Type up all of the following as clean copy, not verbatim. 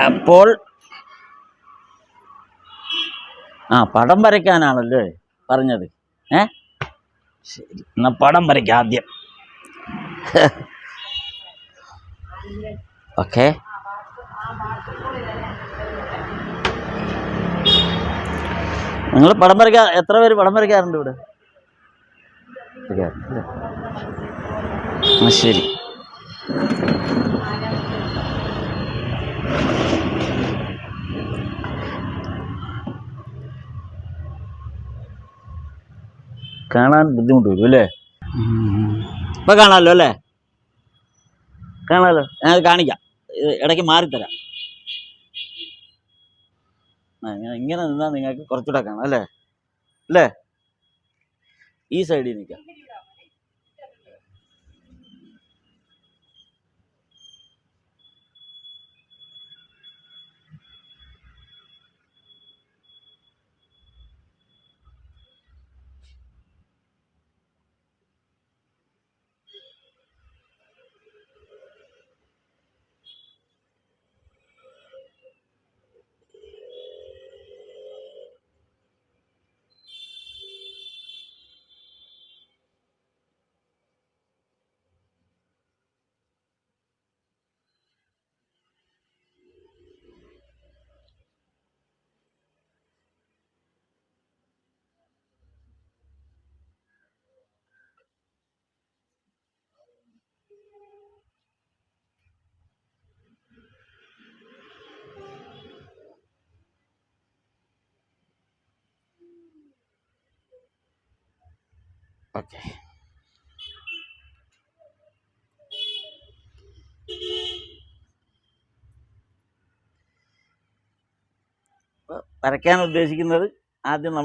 അപ്പോൾ പടം വരയ്ക്കാനാണല്ലേ പറഞ്ഞത്? ശരി, എന്നാൽ പടം വരയ്ക്കാം ആദ്യം. ഓക്കെ, നിങ്ങൾ പടം വരയ്ക്കാൻ എത്ര പേര് പടം വരയ്ക്കാറുണ്ട് ഇവിടെ? ശരി, കാണാൻ ബുദ്ധിമുട്ട് വരും അല്ലേ? ഇപ്പം കാണാമല്ലോ അല്ലേ? കാണാമല്ലോ, ഞാനത് കാണിക്കാം, ഇടയ്ക്ക് മാറിത്തരാം. ഇങ്ങനെ നിന്നാൽ നിങ്ങൾക്ക് കുറച്ചുകൂടെ കാണാം അല്ലേ? അല്ലേ, ഈ സൈഡിൽ നിൽക്കാം. ഓക്കെ, വരയ്ക്കാൻ ഉദ്ദേശിക്കുന്നത് ആദ്യം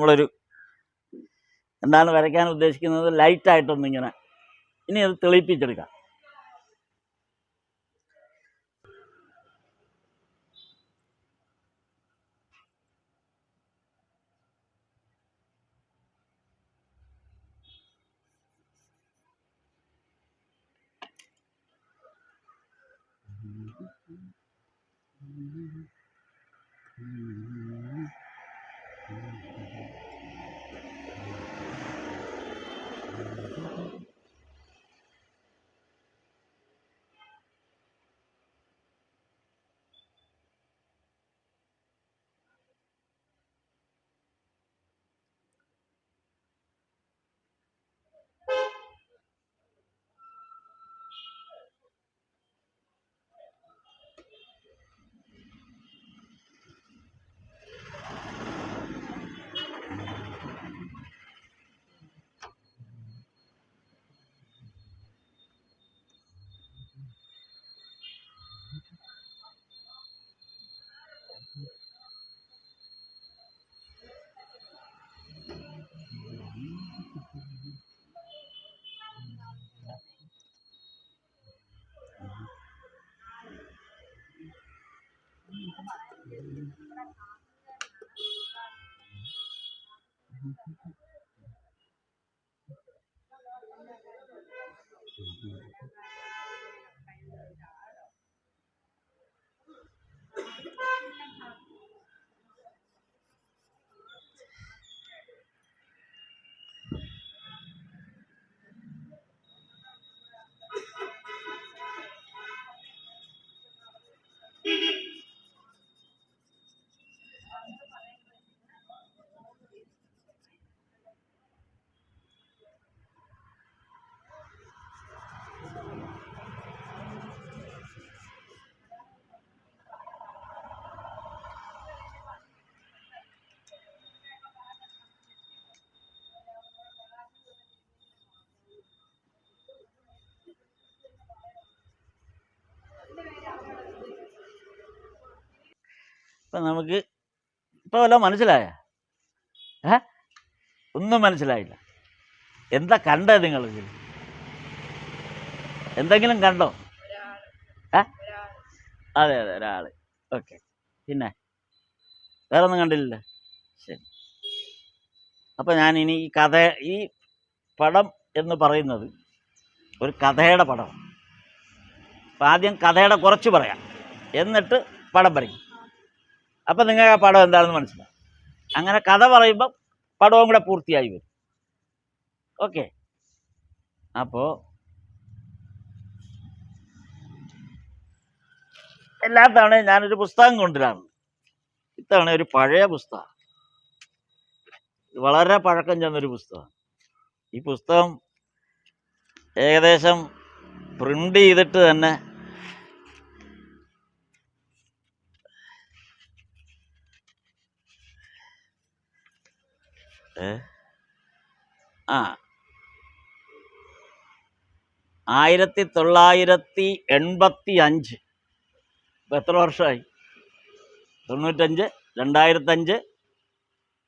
എന്താണ് വരയ്ക്കാൻ ഉദ്ദേശിക്കുന്നത്? ലൈറ്റായിട്ടൊന്നിങ്ങനെ, ഇനി അത് തെളിയിപ്പിച്ചെടുക്കാം. ഇപ്പം നമുക്ക് ഇപ്പോൾ വല്ലതും മനസ്സിലായ? ഒന്നും മനസ്സിലായില്ല. എന്താ കണ്ടത് നിങ്ങൾ? എന്തെങ്കിലും കണ്ടോ? അതെ, ഒരാൾ. ഓക്കെ, പിന്നെ വേറെ ഒന്നും കണ്ടില്ലല്ലേ? ശരി, അപ്പം ഞാൻ ഇനി ഈ പടം എന്ന് പറയുന്നത് ഒരു കഥയുടെ പടം. അപ്പം ആദ്യം കഥയുടെ കുറച്ച് പറയാം, എന്നിട്ട് പടം പറയും. അപ്പം നിങ്ങൾക്ക് ആ പടം എന്താണെന്ന് മനസ്സിലാവും. അങ്ങനെ കഥ പറയുമ്പം പടവും കൂടെ പൂർത്തിയായി വരും. ഓക്കെ. അപ്പോൾ എല്ലാ തവണയും ഞാനൊരു പുസ്തകം കൊണ്ടുവരാറുണ്ട്. ഇത്തവണ ഒരു പഴയ പുസ്തകം, വളരെ പഴക്കം ചെന്നൊരു പുസ്തകം. ഈ പുസ്തകം ഏകദേശം പ്രിൻ്റ് ചെയ്തിട്ട് തന്നെ ആ 1985. ഇപ്പം എത്ര വർഷമായി? 95, 2005,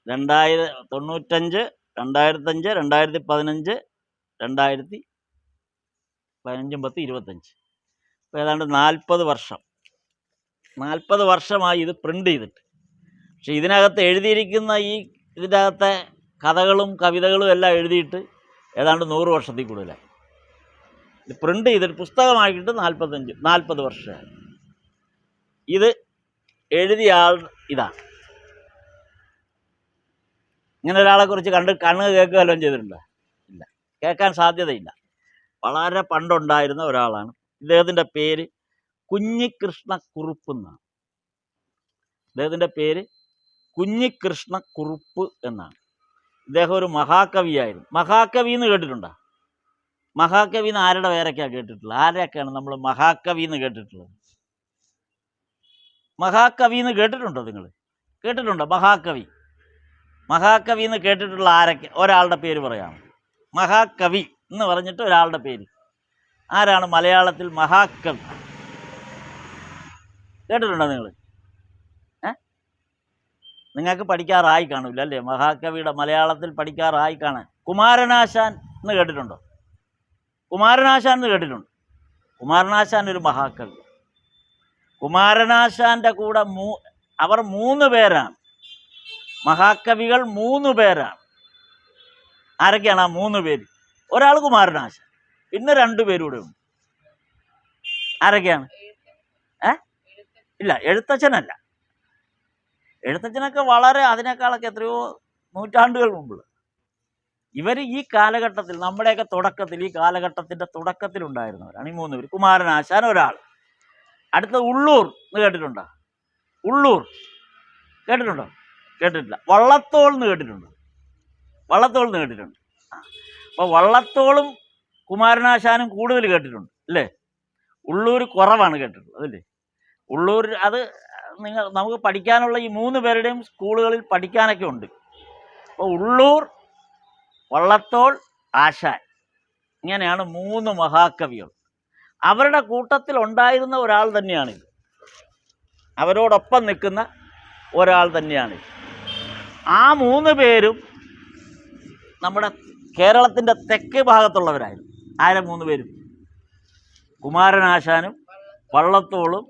95, 2005, 2015, 2015, 10, 25. ഇപ്പോൾ ഏതാണ്ട് 40 വർഷം. 40 വർഷമായി ഇത് പ്രിൻ്റ് ചെയ്തിട്ട്. പക്ഷെ ഇതിനകത്ത് എഴുതിയിരിക്കുന്ന ഇതിൻ്റെ അകത്തെ കഥകളും കവിതകളും എല്ലാം എഴുതിയിട്ട് ഏതാണ്ട് 100 വർഷത്തിൽ കൂടുതലായി. ഇത് പ്രിൻ്റ് ചെയ്തിട്ട് പുസ്തകമാക്കിയിട്ട് 40 വർഷമായി. ഇത് എഴുതിയ ആൾ ഇതാണ്. ഇങ്ങനെ ഒരാളെക്കുറിച്ച് കണ്ണ് കേൾക്കുക വല്ലതും ചെയ്തിട്ടുണ്ടോ? ഇല്ല, കേൾക്കാൻ സാധ്യതയില്ല. വളരെ പണ്ടുണ്ടായിരുന്ന ഒരാളാണ്. ഇദ്ദേഹത്തിൻ്റെ പേര് കുഞ്ഞികൃഷ്ണക്കുറുപ്പ് എന്നാണ്. ഇദ്ദേഹത്തിൻ്റെ പേര് കുഞ്ഞികൃഷ്ണക്കുറുപ്പ് എന്നാണ്. ഇദ്ദേഹം ഒരു മഹാകവിയായിരുന്നു. മഹാകവി എന്ന് കേട്ടിട്ടുണ്ടോ? മഹാകവി എന്ന് ആരുടെ പേരൊക്കെയാണ് കേട്ടിട്ടുള്ളത്? ആരെയൊക്കെയാണ് നമ്മൾ മഹാകവി എന്ന് കേട്ടിട്ടുള്ളത്? മഹാകവി എന്ന് കേട്ടിട്ടുണ്ടോ നിങ്ങൾ? കേട്ടിട്ടുണ്ടോ മഹാകവി? മഹാകവി എന്ന് കേട്ടിട്ടുള്ള ആരൊക്കെ? ഒരാളുടെ പേര് പറയാമോ? മഹാകവി എന്ന് പറഞ്ഞിട്ട് ഒരാളുടെ പേര്. ആരാണ് മലയാളത്തിൽ മഹാകവി? കേട്ടിട്ടുണ്ടോ നിങ്ങൾ? നിങ്ങൾക്ക് പഠിക്കാറായി കാണില്ല അല്ലേ? മഹാകവിയുടെ മലയാളത്തിൽ പഠിക്കാറായി കാണാൻ. കുമാരനാശാൻ എന്ന് കേട്ടിട്ടുണ്ടോ? കുമാരനാശാൻ എന്ന് കേട്ടിട്ടുണ്ട്. കുമാരനാശാൻ ഒരു മഹാകവി. കുമാരനാശാൻ്റെ കൂടെ അവർ 3 പേരാണ്. മഹാകവികൾ 3 പേരാണ്. ആരൊക്കെയാണ് ആ 3 പേര്? ഒരാൾ കുമാരനാശാൻ, പിന്നെ 2 പേരൂടെ ഉണ്ട്. ആരൊക്കെയാണ്? ഇല്ല, എഴുത്തച്ഛനല്ല. എഴുത്തച്ഛനൊക്കെ വളരെ അതിനേക്കാളൊക്കെ എത്രയോ നൂറ്റാണ്ടുകൾ മുമ്പുള്ള. ഇവർ ഈ കാലഘട്ടത്തിൽ, നമ്മുടെയൊക്കെ തുടക്കത്തിൽ, ഈ കാലഘട്ടത്തിൻ്റെ തുടക്കത്തിലുണ്ടായിരുന്നവരാണ് ഈ 3 പേര്. കുമാരനാശാൻ ഒരാൾ. അടുത്ത ഉള്ളൂർ എന്ന് കേട്ടിട്ടുണ്ടോ? ഉള്ളൂർ കേട്ടിട്ടുണ്ടോ? കേട്ടിട്ടില്ല. വള്ളത്തോൾ എന്ന് കേട്ടിട്ടുണ്ടോ? വള്ളത്തോൾ എന്ന് കേട്ടിട്ടുണ്ട്. അപ്പോൾ വള്ളത്തോളും കുമാരനാശാനും കൂടുതൽ കേട്ടിട്ടുണ്ട് അല്ലേ? ഉള്ളൂർ കുറവാണ് കേട്ടിട്ടുള്ളത് അല്ലേ? ഉള്ളൂർ അത് നമുക്ക് പഠിക്കാനുള്ള ഈ 3 പേരുടെയും സ്കൂളുകളിൽ പഠിക്കാനൊക്കെ ഉണ്ട്. അപ്പോൾ ഉള്ളൂർ, വള്ളത്തോൾ, ആശാൻ, ഇങ്ങനെയാണ് 3 മഹാകവികൾ. അവരുടെ കൂട്ടത്തിൽ ഉണ്ടായിരുന്ന ഒരാൾ തന്നെയാണിത്. അവരോടൊപ്പം നിൽക്കുന്ന ഒരാൾ തന്നെയാണിത്. ആ 3 പേരും നമ്മുടെ കേരളത്തിൻ്റെ തെക്ക് ഭാഗത്തുള്ളവരായിരുന്നു. ആരെ 3 പേരും? കുമാരനാശാനും വള്ളത്തോളും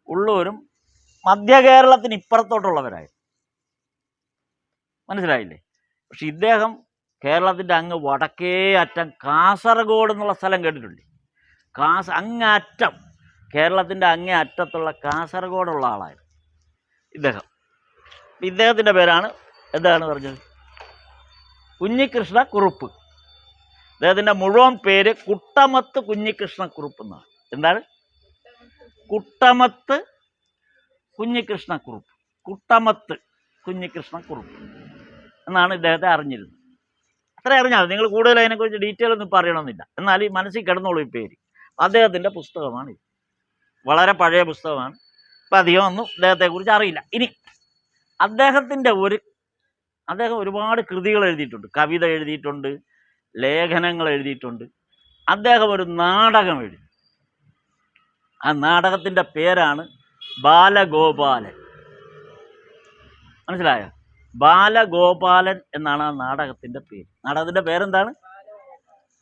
ഉള്ളൂരും മധ്യ കേരളത്തിന് ഇപ്പുറത്തോട്ടുള്ളവരായിരുന്നു. മനസ്സിലായില്ലേ? പക്ഷെ ഇദ്ദേഹം കേരളത്തിൻ്റെ അങ്ങ് വടക്കേ അറ്റം കാസർഗോഡ് എന്നുള്ള സ്ഥലം കേട്ടിട്ടുണ്ട്. അങ്ങറ്റം, കേരളത്തിൻ്റെ അങ്ങേ അറ്റത്തുള്ള കാസർഗോഡുള്ള ആളായിരുന്നു ഇദ്ദേഹം. ഇദ്ദേഹത്തിൻ്റെ പേരാണ് എന്താണ് പറഞ്ഞത്? കുഞ്ഞികൃഷ്ണക്കുറുപ്പ്. അദ്ദേഹത്തിൻ്റെ മുഴുവൻ പേര് കുട്ടമത്ത് കുഞ്ഞികൃഷ്ണക്കുറുപ്പ് എന്നാണ്. എന്താണ്? കുട്ടമത്ത് കുഞ്ഞികൃഷ്ണക്കുറുപ്പ്. കുട്ടമത്ത് കുഞ്ഞികൃഷ്ണക്കുറുപ്പ് എന്നാണ് ഇദ്ദേഹത്തെ അറിഞ്ഞിരുന്നത്. അത്ര അറിഞ്ഞാൽ നിങ്ങൾ കൂടുതൽ അതിനെക്കുറിച്ച് ഡീറ്റെയിൽ ഒന്നും പറയണമെന്നില്ല. എന്നാൽ ഈ മനസ്സിൽ കിടന്നോളൂ ഈ പേര്. അദ്ദേഹത്തിൻ്റെ പുസ്തകമാണ്. വളരെ പഴയ പുസ്തകമാണ്. അപ്പം അധികം ഒന്നും അദ്ദേഹത്തെക്കുറിച്ച് അറിയില്ല. ഇനി അദ്ദേഹം ഒരുപാട് കൃതികൾ എഴുതിയിട്ടുണ്ട്. കവിത എഴുതിയിട്ടുണ്ട്, ലേഖനങ്ങൾ എഴുതിയിട്ടുണ്ട്. അദ്ദേഹം ഒരു നാടകം എഴുതി. ആ നാടകത്തിൻ്റെ പേരാണ് ബാലഗോപാലൻ. മനസ്സിലായോ? ബാലഗോപാലൻ എന്നാണ് ആ നാടകത്തിൻ്റെ പേര്. നാടകത്തിൻ്റെ പേരെന്താണ്?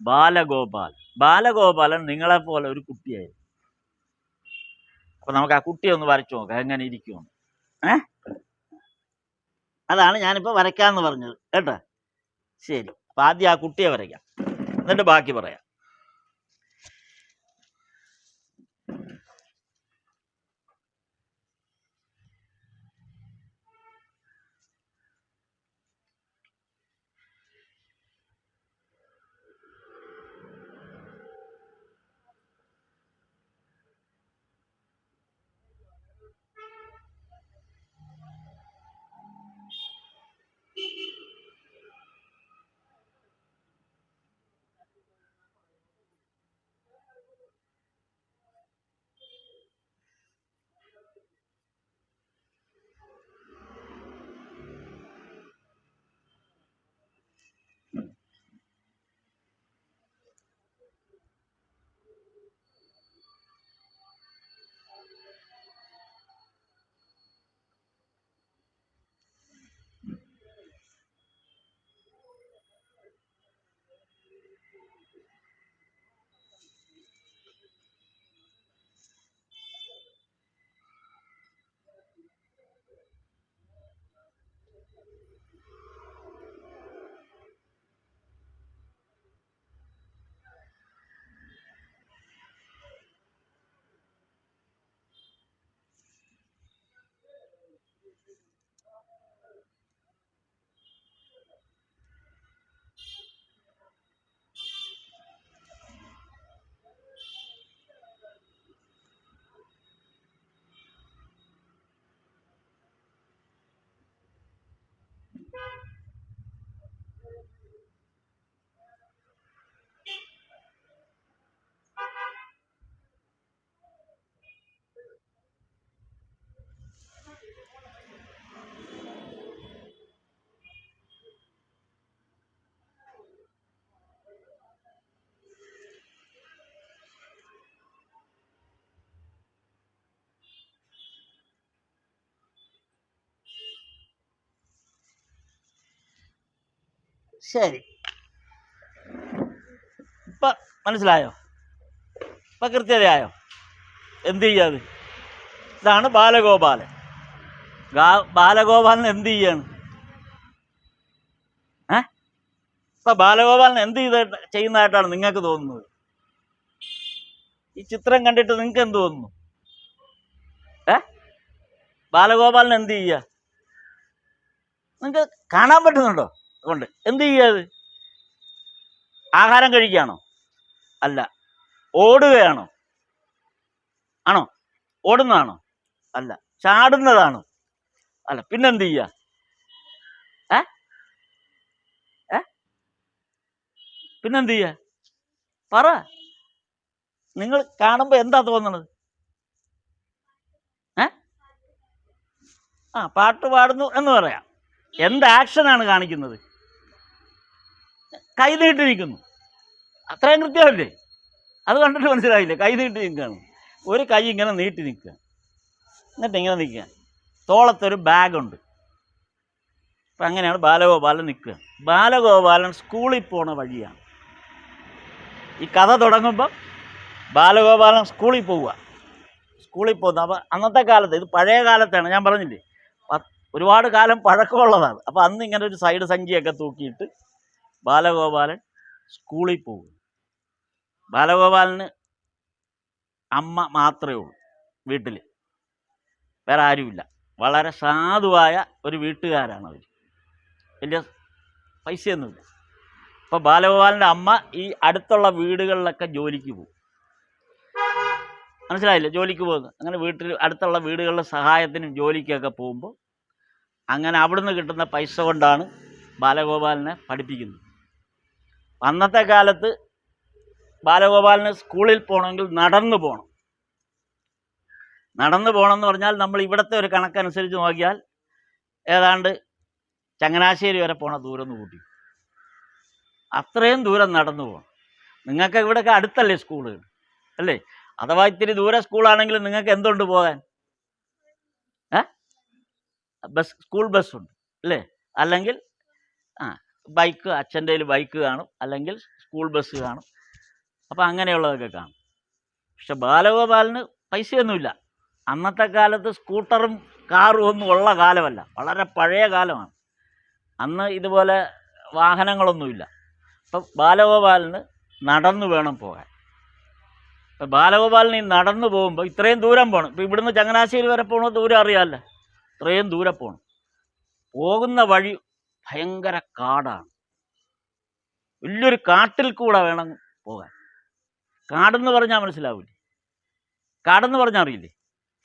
ബാലഗോപാലൻ. ബാലഗോപാലൻ നിങ്ങളെപ്പോലെ ഒരു കുട്ടിയായിരുന്നു. അപ്പം നമുക്ക് ആ കുട്ടിയെ ഒന്ന് വരച്ചു നോക്കാം, എങ്ങനെ ഇരിക്കുമെന്ന്. അതാണ് ഞാനിപ്പോൾ വരയ്ക്കാമെന്ന് പറഞ്ഞത് കേട്ടോ. ശരി, അപ്പം ആദ്യം ആ കുട്ടിയെ വരയ്ക്കാം, എന്നിട്ട് ബാക്കി പറയാം. ശരി, ഇപ്പം മനസ്സിലായോ? ഇപ്പം കൃത്യതയായോ? എന്ത് ചെയ്യാത്? ഇതാണ് ബാലഗോപാലൻ. ബാലഗോപാലൻ എന്ത് ചെയ്യാണ്? ഇപ്പം ബാലഗോപാലൻ എന്ത് ചെയ്യുന്നതായിട്ടാണ് നിങ്ങൾക്ക് തോന്നുന്നത്? ഈ ചിത്രം കണ്ടിട്ട് നിങ്ങൾക്ക് എന്ത് തോന്നുന്നു? ബാലഗോപാലൻ എന്ത് ചെയ്യുക? നിങ്ങൾക്ക് കാണാൻ പറ്റുന്നുണ്ടോ? അതുകൊണ്ട് എന്ത് ചെയ്യാത്? ആഹാരം കഴിക്കുകയാണോ? അല്ല. ഓടുകയാണോ? ആണോ? ഓടുന്നതാണോ? അല്ല. ചാടുന്നതാണോ? അല്ല. പിന്നെന്ത് ചെയ്യുക? പിന്നെന്ത് ചെയ്യുക? പറ. നിങ്ങൾ കാണുമ്പോൾ എന്താ തോന്നണത്? പാട്ട് പാടുന്നു എന്ന് പറയാം. എന്ത് ആക്ഷനാണ് കാണിക്കുന്നത്? കൈ നീട്ടി നിൽക്കുന്നു. അത്രയും കൃത്യമല്ലേ? അത് കണ്ടിട്ട് മനസ്സിലായില്ലേ? കൈ നീട്ടി നിൽക്കുകയാണ്. ഒരു കൈ ഇങ്ങനെ നീട്ടി നിൽക്കുക, എന്നിട്ട് ഇങ്ങനെ നിൽക്കുക. തോളത്തൊരു ബാഗുണ്ട്. അപ്പം അങ്ങനെയാണ് ബാലഗോപാലൻ നിൽക്കുക. ബാലഗോപാലൻ സ്കൂളിൽ പോണ വഴിയാണ്. ഈ കഥ തുടങ്ങുമ്പം ബാലഗോപാലൻ സ്കൂളിൽ പോവുക. സ്കൂളിൽ പോകുന്ന, അപ്പം അന്നത്തെ കാലത്ത്, ഇത് പഴയ കാലത്താണ്, ഞാൻ പറഞ്ഞില്ലേ, ഒരുപാട് കാലം പഴക്കമുള്ളതാണ്. അപ്പം അന്ന് ഇങ്ങനെ ഒരു സൈഡ് സഞ്ചിയൊക്കെ തൂക്കിയിട്ട് ബാലഗോപാലൻ സ്കൂളിൽ പോകും. ബാലഗോപാലന് അമ്മ മാത്രമേ ഉള്ളൂ വീട്ടിൽ, വേറെ ആരുമില്ല. വളരെ സാധുവായ ഒരു വീട്ടുകാരാണ് അവർ, വലിയ പൈസയൊന്നുമില്ല. അപ്പോൾ ബാലഗോപാലൻ്റെ അമ്മ ഈ അടുത്തുള്ള വീടുകളിലൊക്കെ ജോലിക്ക് പോകും. മനസ്സിലായില്ലേ? ജോലിക്ക് പോകുന്നത്. അങ്ങനെ വീട്ടിൽ അടുത്തുള്ള വീടുകളിലെ സഹായത്തിനും ജോലിക്കൊക്കെ പോകുമ്പോൾ അങ്ങനെ അവിടുന്ന് കിട്ടുന്ന പൈസ കൊണ്ടാണ് ബാലഗോപാലനെ പഠിപ്പിക്കുന്നത്. അന്നത്തെ കാലത്ത് ബാലഗോപാലന് സ്കൂളിൽ പോകണമെങ്കിൽ നടന്നു പോകണം. നടന്നു പോകണമെന്ന് പറഞ്ഞാൽ നമ്മൾ ഇവിടുത്തെ ഒരു കണക്കനുസരിച്ച് നോക്കിയാൽ ഏതാണ്ട് ചങ്ങനാശ്ശേരി വരെ പോണ ദൂരം ഒന്ന് കൂട്ടി. അത്രയും ദൂരം നടന്നു പോകണം. നിങ്ങൾക്ക് ഇവിടെയൊക്കെ അടുത്തല്ലേ സ്കൂളുകൾ, അല്ലേ? അഥവാ ഇത്തിരി ദൂരെ സ്കൂളാണെങ്കിൽ നിങ്ങൾക്ക് എന്തുണ്ട് പോകാൻ? സ്കൂൾ ബസ്സുണ്ട്, അല്ലേ? അല്ലെങ്കിൽ ബൈക്ക്, അച്ഛൻ്റെ കയ്യിൽ ബൈക്ക് കാണും, അല്ലെങ്കിൽ സ്കൂൾ ബസ് കാണും. അപ്പം അങ്ങനെയുള്ളതൊക്കെ കാണും. പക്ഷെ ബാലഗോപാലന് പൈസയൊന്നുമില്ല. അന്നത്തെ കാലത്ത് സ്കൂട്ടറും കാറും ഒന്നും ഉള്ള കാലമല്ല, വളരെ പഴയ കാലമാണ്. അന്ന് ഇതുപോലെ വാഹനങ്ങളൊന്നുമില്ല. അപ്പം ബാലഗോപാലന് നടന്നു വേണം പോകാൻ. അപ്പം ബാലഗോപാലന് ഈ നടന്നു പോകുമ്പോൾ ഇത്രയും ദൂരം പോകണം. ഇപ്പം ഇവിടുന്ന് ചങ്ങനാശ്ശേരി വരെ പോകണ ദൂരം അറിയാമല്ലോ. ഇത്രയും ദൂരെ പോകണം. പോകുന്ന വഴി ഭയങ്കര കാടാണ്. വലിയൊരു കാട്ടിൽ കൂടെ വേണം പോകാൻ. കാടെന്ന് പറഞ്ഞാൽ മനസ്സിലാവില്ലേ? കാടെന്ന് പറഞ്ഞാൽ അറിയില്ലേ?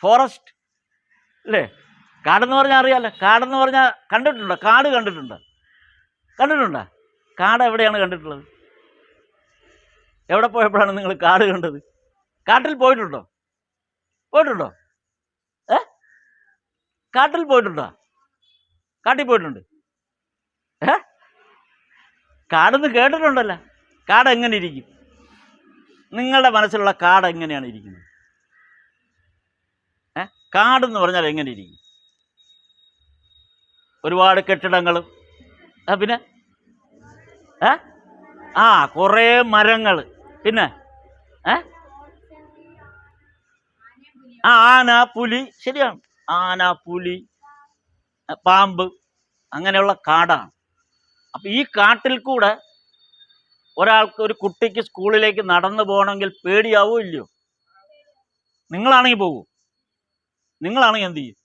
ഫോറസ്റ്റ്, അല്ലേ? കാടെന്ന് പറഞ്ഞാൽ അറിയാമല്ലോ. കാടെന്ന് പറഞ്ഞാൽ കണ്ടിട്ടുണ്ടോ? കാട് കണ്ടിട്ടുണ്ടോ? കാട് എവിടെയാണ് കണ്ടിട്ടുള്ളത്? എവിടെ പോയപ്പോഴാണ് നിങ്ങൾ കാട് കണ്ടത്? കാട്ടിൽ പോയിട്ടുണ്ടോ? കാട്ടിൽ പോയിട്ടുണ്ടോ? കാട്ടിൽ പോയിട്ടുണ്ട്. കാടെന്ന് കേട്ടിട്ടുണ്ടല്ലോ. കാട് എങ്ങനെ ഇരിക്കും? നിങ്ങളുടെ മനസ്സിലുള്ള കാട് എങ്ങനെയാണ് ഇരിക്കുന്നത്? കാടെന്ന് പറഞ്ഞാൽ എങ്ങനെ ഇരിക്കും? ഒരുപാട് കെട്ടിടങ്ങളും, പിന്നെ കുറേ മരങ്ങൾ, പിന്നെ ആന, പുലി. ശരിയാണ്, ആന, പുലി, പാമ്പ്, അങ്ങനെയുള്ള കാടാണ്. അപ്പം ഈ കാട്ടിൽ കൂടെ ഒരാൾക്ക്, ഒരു കുട്ടിക്ക് സ്കൂളിലേക്ക് നടന്നു പോകണമെങ്കിൽ പേടിയാവോ ഇല്ലയോ? നിങ്ങളാണെങ്കിൽ പോകൂ? നിങ്ങളാണെങ്കിൽ എന്ത് ചെയ്യും?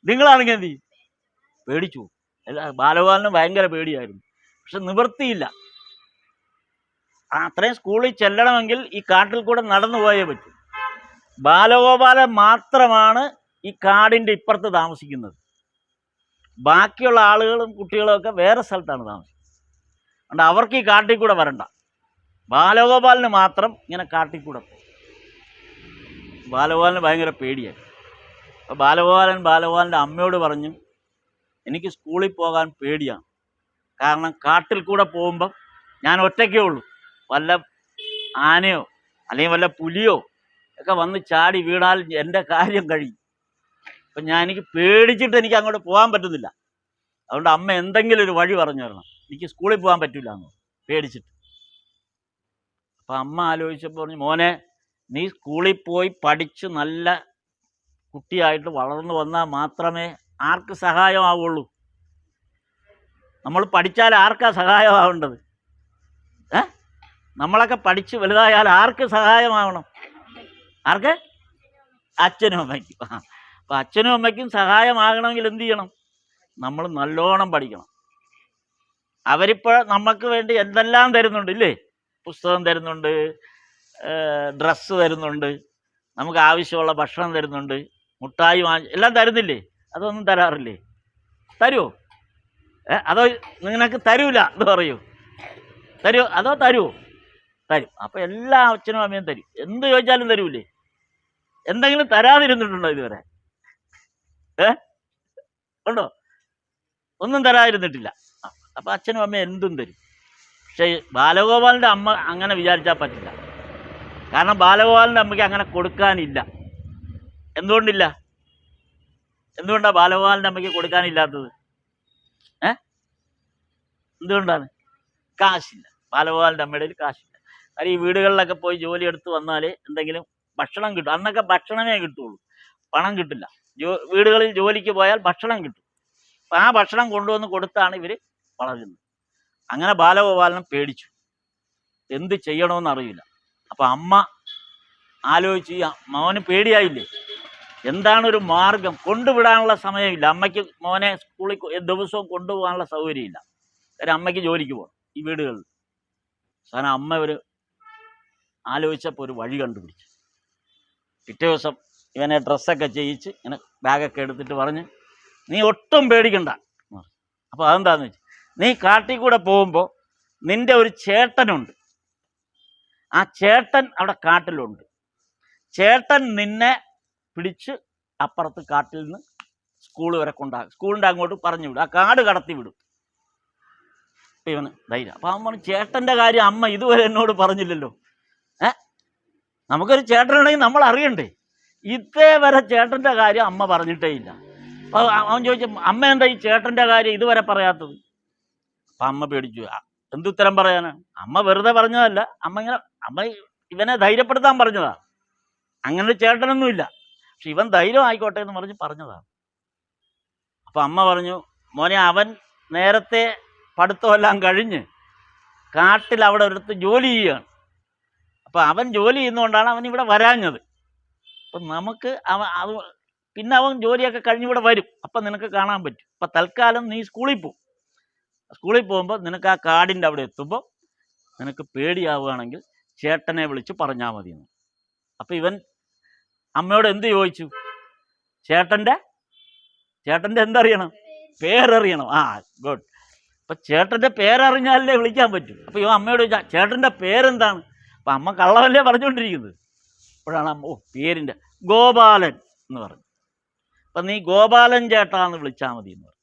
നിങ്ങളാണെങ്കിൽ എന്ത് ചെയ്യും? പേടിച്ചു പോകും. ബാലഗോപാലന് ഭയങ്കര പേടിയായിരുന്നു. പക്ഷെ നിവൃത്തിയില്ല. അത്രയും സ്കൂളിൽ ചെല്ലണമെങ്കിൽ ഈ കാട്ടിൽ കൂടെ നടന്നു പോയേ പറ്റൂ. ബാലഗോപാലൻ മാത്രമാണ് ഈ കാടിൻ്റെ ഇപ്പുറത്ത് താമസിക്കുന്നത്. ബാക്കിയുള്ള ആളുകളും കുട്ടികളും ഒക്കെ വേറെ സ്ഥലത്താണ് താമസിക്കുന്നത്. അതുകൊണ്ട് അവർക്ക് ഈ കാട്ടിൽ കൂടെ വരണ്ട. ബാലഗോപാലന് മാത്രം ഇങ്ങനെ കാട്ടിൽ കൂടെ പോകും. ബാലഗോപാലന് ഭയങ്കര പേടിയായി. അപ്പോൾ ബാലഗോപാലൻ്റെ അമ്മയോട് പറഞ്ഞു, എനിക്ക് സ്കൂളിൽ പോകാൻ പേടിയാണ്. കാരണം കാട്ടിൽ കൂടെ പോകുമ്പം ഞാൻ ഒറ്റയ്ക്കേ ഉള്ളൂ. വല്ല ആനയോ അല്ലെങ്കിൽ വല്ല പുലിയോ ഒക്കെ വന്ന് ചാടി വീണാൽ എൻ്റെ കാര്യം കഴിയും. അപ്പം എനിക്ക് പേടിച്ചിട്ട് എനിക്ക് അങ്ങോട്ട് പോകാൻ പറ്റുന്നില്ല. അതുകൊണ്ട് അമ്മ എന്തെങ്കിലും ഒരു വഴി പറഞ്ഞു തരണം, എനിക്ക് സ്കൂളിൽ പോകാൻ പറ്റില്ല എന്ന് പേടിച്ചിട്ട്. അപ്പം അമ്മ ആലോചിച്ചപ്പോൾ പറഞ്ഞു, മോനെ നീ സ്കൂളിൽ പോയി പഠിച്ച് നല്ല കുട്ടിയായിട്ട് വളർന്നു വന്നാൽ മാത്രമേ ആർക്ക് സഹായമാവുള്ളൂ. നമ്മൾ പഠിച്ചാൽ ആർക്കാ സഹായമാവേണ്ടത്? നമ്മളൊക്കെ പഠിച്ച് വലുതായാൽ ആർക്ക് സഹായമാവണം? ആർക്ക്? അച്ഛനും അമ്മയ്ക്കും. അപ്പം അച്ഛനും അമ്മയ്ക്കും സഹായമാകണമെങ്കിൽ എന്ത് ചെയ്യണം? നമ്മൾ നല്ലോണം പഠിക്കണം. അവരിപ്പോൾ നമുക്ക് വേണ്ടി എന്തെല്ലാം തരുന്നുണ്ട് ഇല്ലേ? പുസ്തകം തരുന്നുണ്ട്, ഡ്രസ്സ് തരുന്നുണ്ട്, നമുക്ക് ആവശ്യമുള്ള ഭക്ഷണം തരുന്നുണ്ട്, മുട്ടായി എല്ലാം തരുന്നില്ലേ? അതൊന്നും തരാറില്ലേ? തരുമോ? അതോ നിനക്ക് തരൂല എന്ന് പറയൂ? തരുമോ? അതോ തരുമോ? തരും. അപ്പം എല്ലാ അച്ഛനും അമ്മയും തരും. എന്ത് ചോദിച്ചാലും തരൂലേ? എന്തെങ്കിലും തരാതിരുന്നിട്ടുണ്ടോ ഇതുവരെ? ഉണ്ടോ? ഒന്നും തരാതിരുന്നിട്ടില്ല. അപ്പം അച്ഛനും അമ്മയും എന്തും തരും. പക്ഷേ ബാലഗോപാലിൻ്റെ അമ്മ അങ്ങനെ വിചാരിച്ചാൽ പറ്റില്ല. കാരണം ബാലഗോപാലിൻ്റെ അമ്മയ്ക്ക് അങ്ങനെ കൊടുക്കാനില്ല. എന്തുകൊണ്ടില്ല? എന്തുകൊണ്ടാണ് ബാലഗോപാലിൻ്റെ അമ്മയ്ക്ക് കൊടുക്കാനില്ലാത്തത്? എന്തുകൊണ്ടാണ്? കാശില്ല. ബാലഗോപാലിൻ്റെ അമ്മയുടെ കാശില്ല. കാര്യം ഈ വീടുകളിലൊക്കെ പോയി ജോലി എടുത്ത് വന്നാൽ എന്തെങ്കിലും ഭക്ഷണം കിട്ടും. അന്നൊക്കെ ഭക്ഷണമേ കിട്ടുള്ളൂ, പണം കിട്ടില്ല. വീടുകളിൽ ജോലിക്ക് പോയാൽ ഭക്ഷണം കിട്ടും. അപ്പം ആ ഭക്ഷണം കൊണ്ടുവന്ന് കൊടുത്താണ് ഇവർ വളരുന്നത്. അങ്ങനെ ബാലഗോപാലനും പേടിച്ചു, എന്ത് ചെയ്യണമെന്ന് അറിയില്ല. അപ്പം അമ്മ ആലോചിച്ച്, ഈ മോന് പേടിയായില്ലേ, എന്താണ് ഒരു മാർഗം? കൊണ്ടുവിടാനുള്ള സമയമില്ല അമ്മയ്ക്ക്. മോനെ സ്കൂളിൽ ദിവസവും കൊണ്ടുപോകാനുള്ള സൗകര്യമില്ല. കാര്യം അമ്മയ്ക്ക് ജോലിക്ക് പോകണം ഈ വീടുകളിൽ. കാരണം അമ്മ ഒരു ആലോചിച്ചപ്പോൾ ഒരു വഴി കണ്ടുപിടിച്ചു. പിറ്റേ ദിവസം ഇവനെ ഡ്രസ്സൊക്കെ ചെയ്യിച്ച് ഇങ്ങനെ ബാഗൊക്കെ എടുത്തിട്ട് പറഞ്ഞ്, നീ ഒട്ടും പേടിക്കണ്ട. അപ്പോൾ അതെന്താണെന്ന് വെച്ചാൽ, നീ കാട്ടിൽ കൂടെ പോകുമ്പോൾ നിൻ്റെ ഒരു ചേട്ടനുണ്ട്. ആ ചേട്ടൻ അവിടെ കാട്ടിലുണ്ട്. ചേട്ടൻ നിന്നെ പിടിച്ച് അപ്പുറത്ത് കാട്ടിൽ നിന്ന് സ്കൂൾ വരെ കൊണ്ടാകും. സ്കൂളിൻ്റെ അങ്ങോട്ട് പറഞ്ഞു വിടും, ആ കാട് കടത്തി വിടും. അപ്പം ഇവന് ധൈര്യം. അപ്പം അവൻ പറഞ്ഞു, ചേട്ടൻ്റെ കാര്യം അമ്മ ഇതുവരെ എന്നോട് പറഞ്ഞില്ലല്ലോ. നമുക്കൊരു ചേട്ടനുണ്ടെങ്കിൽ നമ്മൾ അറിയണ്ടേ? ഇതേവരെ ചേട്ടൻ്റെ കാര്യം അമ്മ പറഞ്ഞിട്ടേ ഇല്ല. അപ്പോൾ അവൻ ചോദിച്ചു, അമ്മ എന്താ ഈ ചേട്ടൻ്റെ കാര്യം ഇതുവരെ പറയാത്തത്? അപ്പം അമ്മ പേടിച്ചു. എന്തുത്തരം പറയാനാണ്? അമ്മ വെറുതെ പറഞ്ഞതല്ല. അമ്മ ഇവനെ ധൈര്യപ്പെടുത്താൻ പറഞ്ഞതാ. അങ്ങനെ ഒരു ചേട്ടനൊന്നുമില്ല, പക്ഷെ ഇവൻ ധൈര്യം ആയിക്കോട്ടെ എന്ന് പറഞ്ഞതാണ്. അപ്പം അമ്മ പറഞ്ഞു, മോനെ അവൻ നേരത്തെ പഠിത്തമെല്ലാം കഴിഞ്ഞ് കാട്ടിൽ അവിടെ ഒരിടത്ത് ജോലി ചെയ്യുകയാണ്. അപ്പം അവൻ ജോലി ചെയ്യുന്നതുകൊണ്ടാണ് അവൻ ഇവിടെ വരാഞ്ഞത്. അപ്പം നമുക്ക് പിന്നെ അവൻ ജോലിയൊക്കെ കഴിഞ്ഞ് ഇവിടെ വരും. അപ്പം നിനക്ക് കാണാൻ പറ്റും. അപ്പം തൽക്കാലം നീ സ്കൂളിൽ പോകും. സ്കൂളിൽ പോകുമ്പോൾ നിനക്ക് ആ കാടിൻ്റെ അവിടെ എത്തുമ്പോൾ നിനക്ക് പേടിയാവുകയാണെങ്കിൽ ചേട്ടനെ വിളിച്ച് പറഞ്ഞാൽ മതിയെന്ന്. അപ്പം ഇവൻ അമ്മയോട് എന്ത് ചോദിച്ചു? ചേട്ടൻ്റെ എന്തറിയണം? പേരറിയണം. ഗുഡ്. അപ്പം ചേട്ടൻ്റെ പേരറിഞ്ഞാലേ വിളിക്കാൻ പറ്റും. അപ്പം ഇവൻ അമ്മയോട് ചോദിച്ചാൽ ചേട്ടൻ്റെ പേരെന്താണ്? അപ്പം അമ്മ കള്ളവല്ലേ പറഞ്ഞുകൊണ്ടിരിക്കുന്നത്. അപ്പോഴാണ് അമ്മ പേരിൻ്റെ ഗോപാലൻ എന്ന് പറഞ്ഞു. അപ്പം നീ ഗോപാലൻ ചേട്ടാന്ന് വിളിച്ചാൽ മതി എന്ന് പറഞ്ഞു.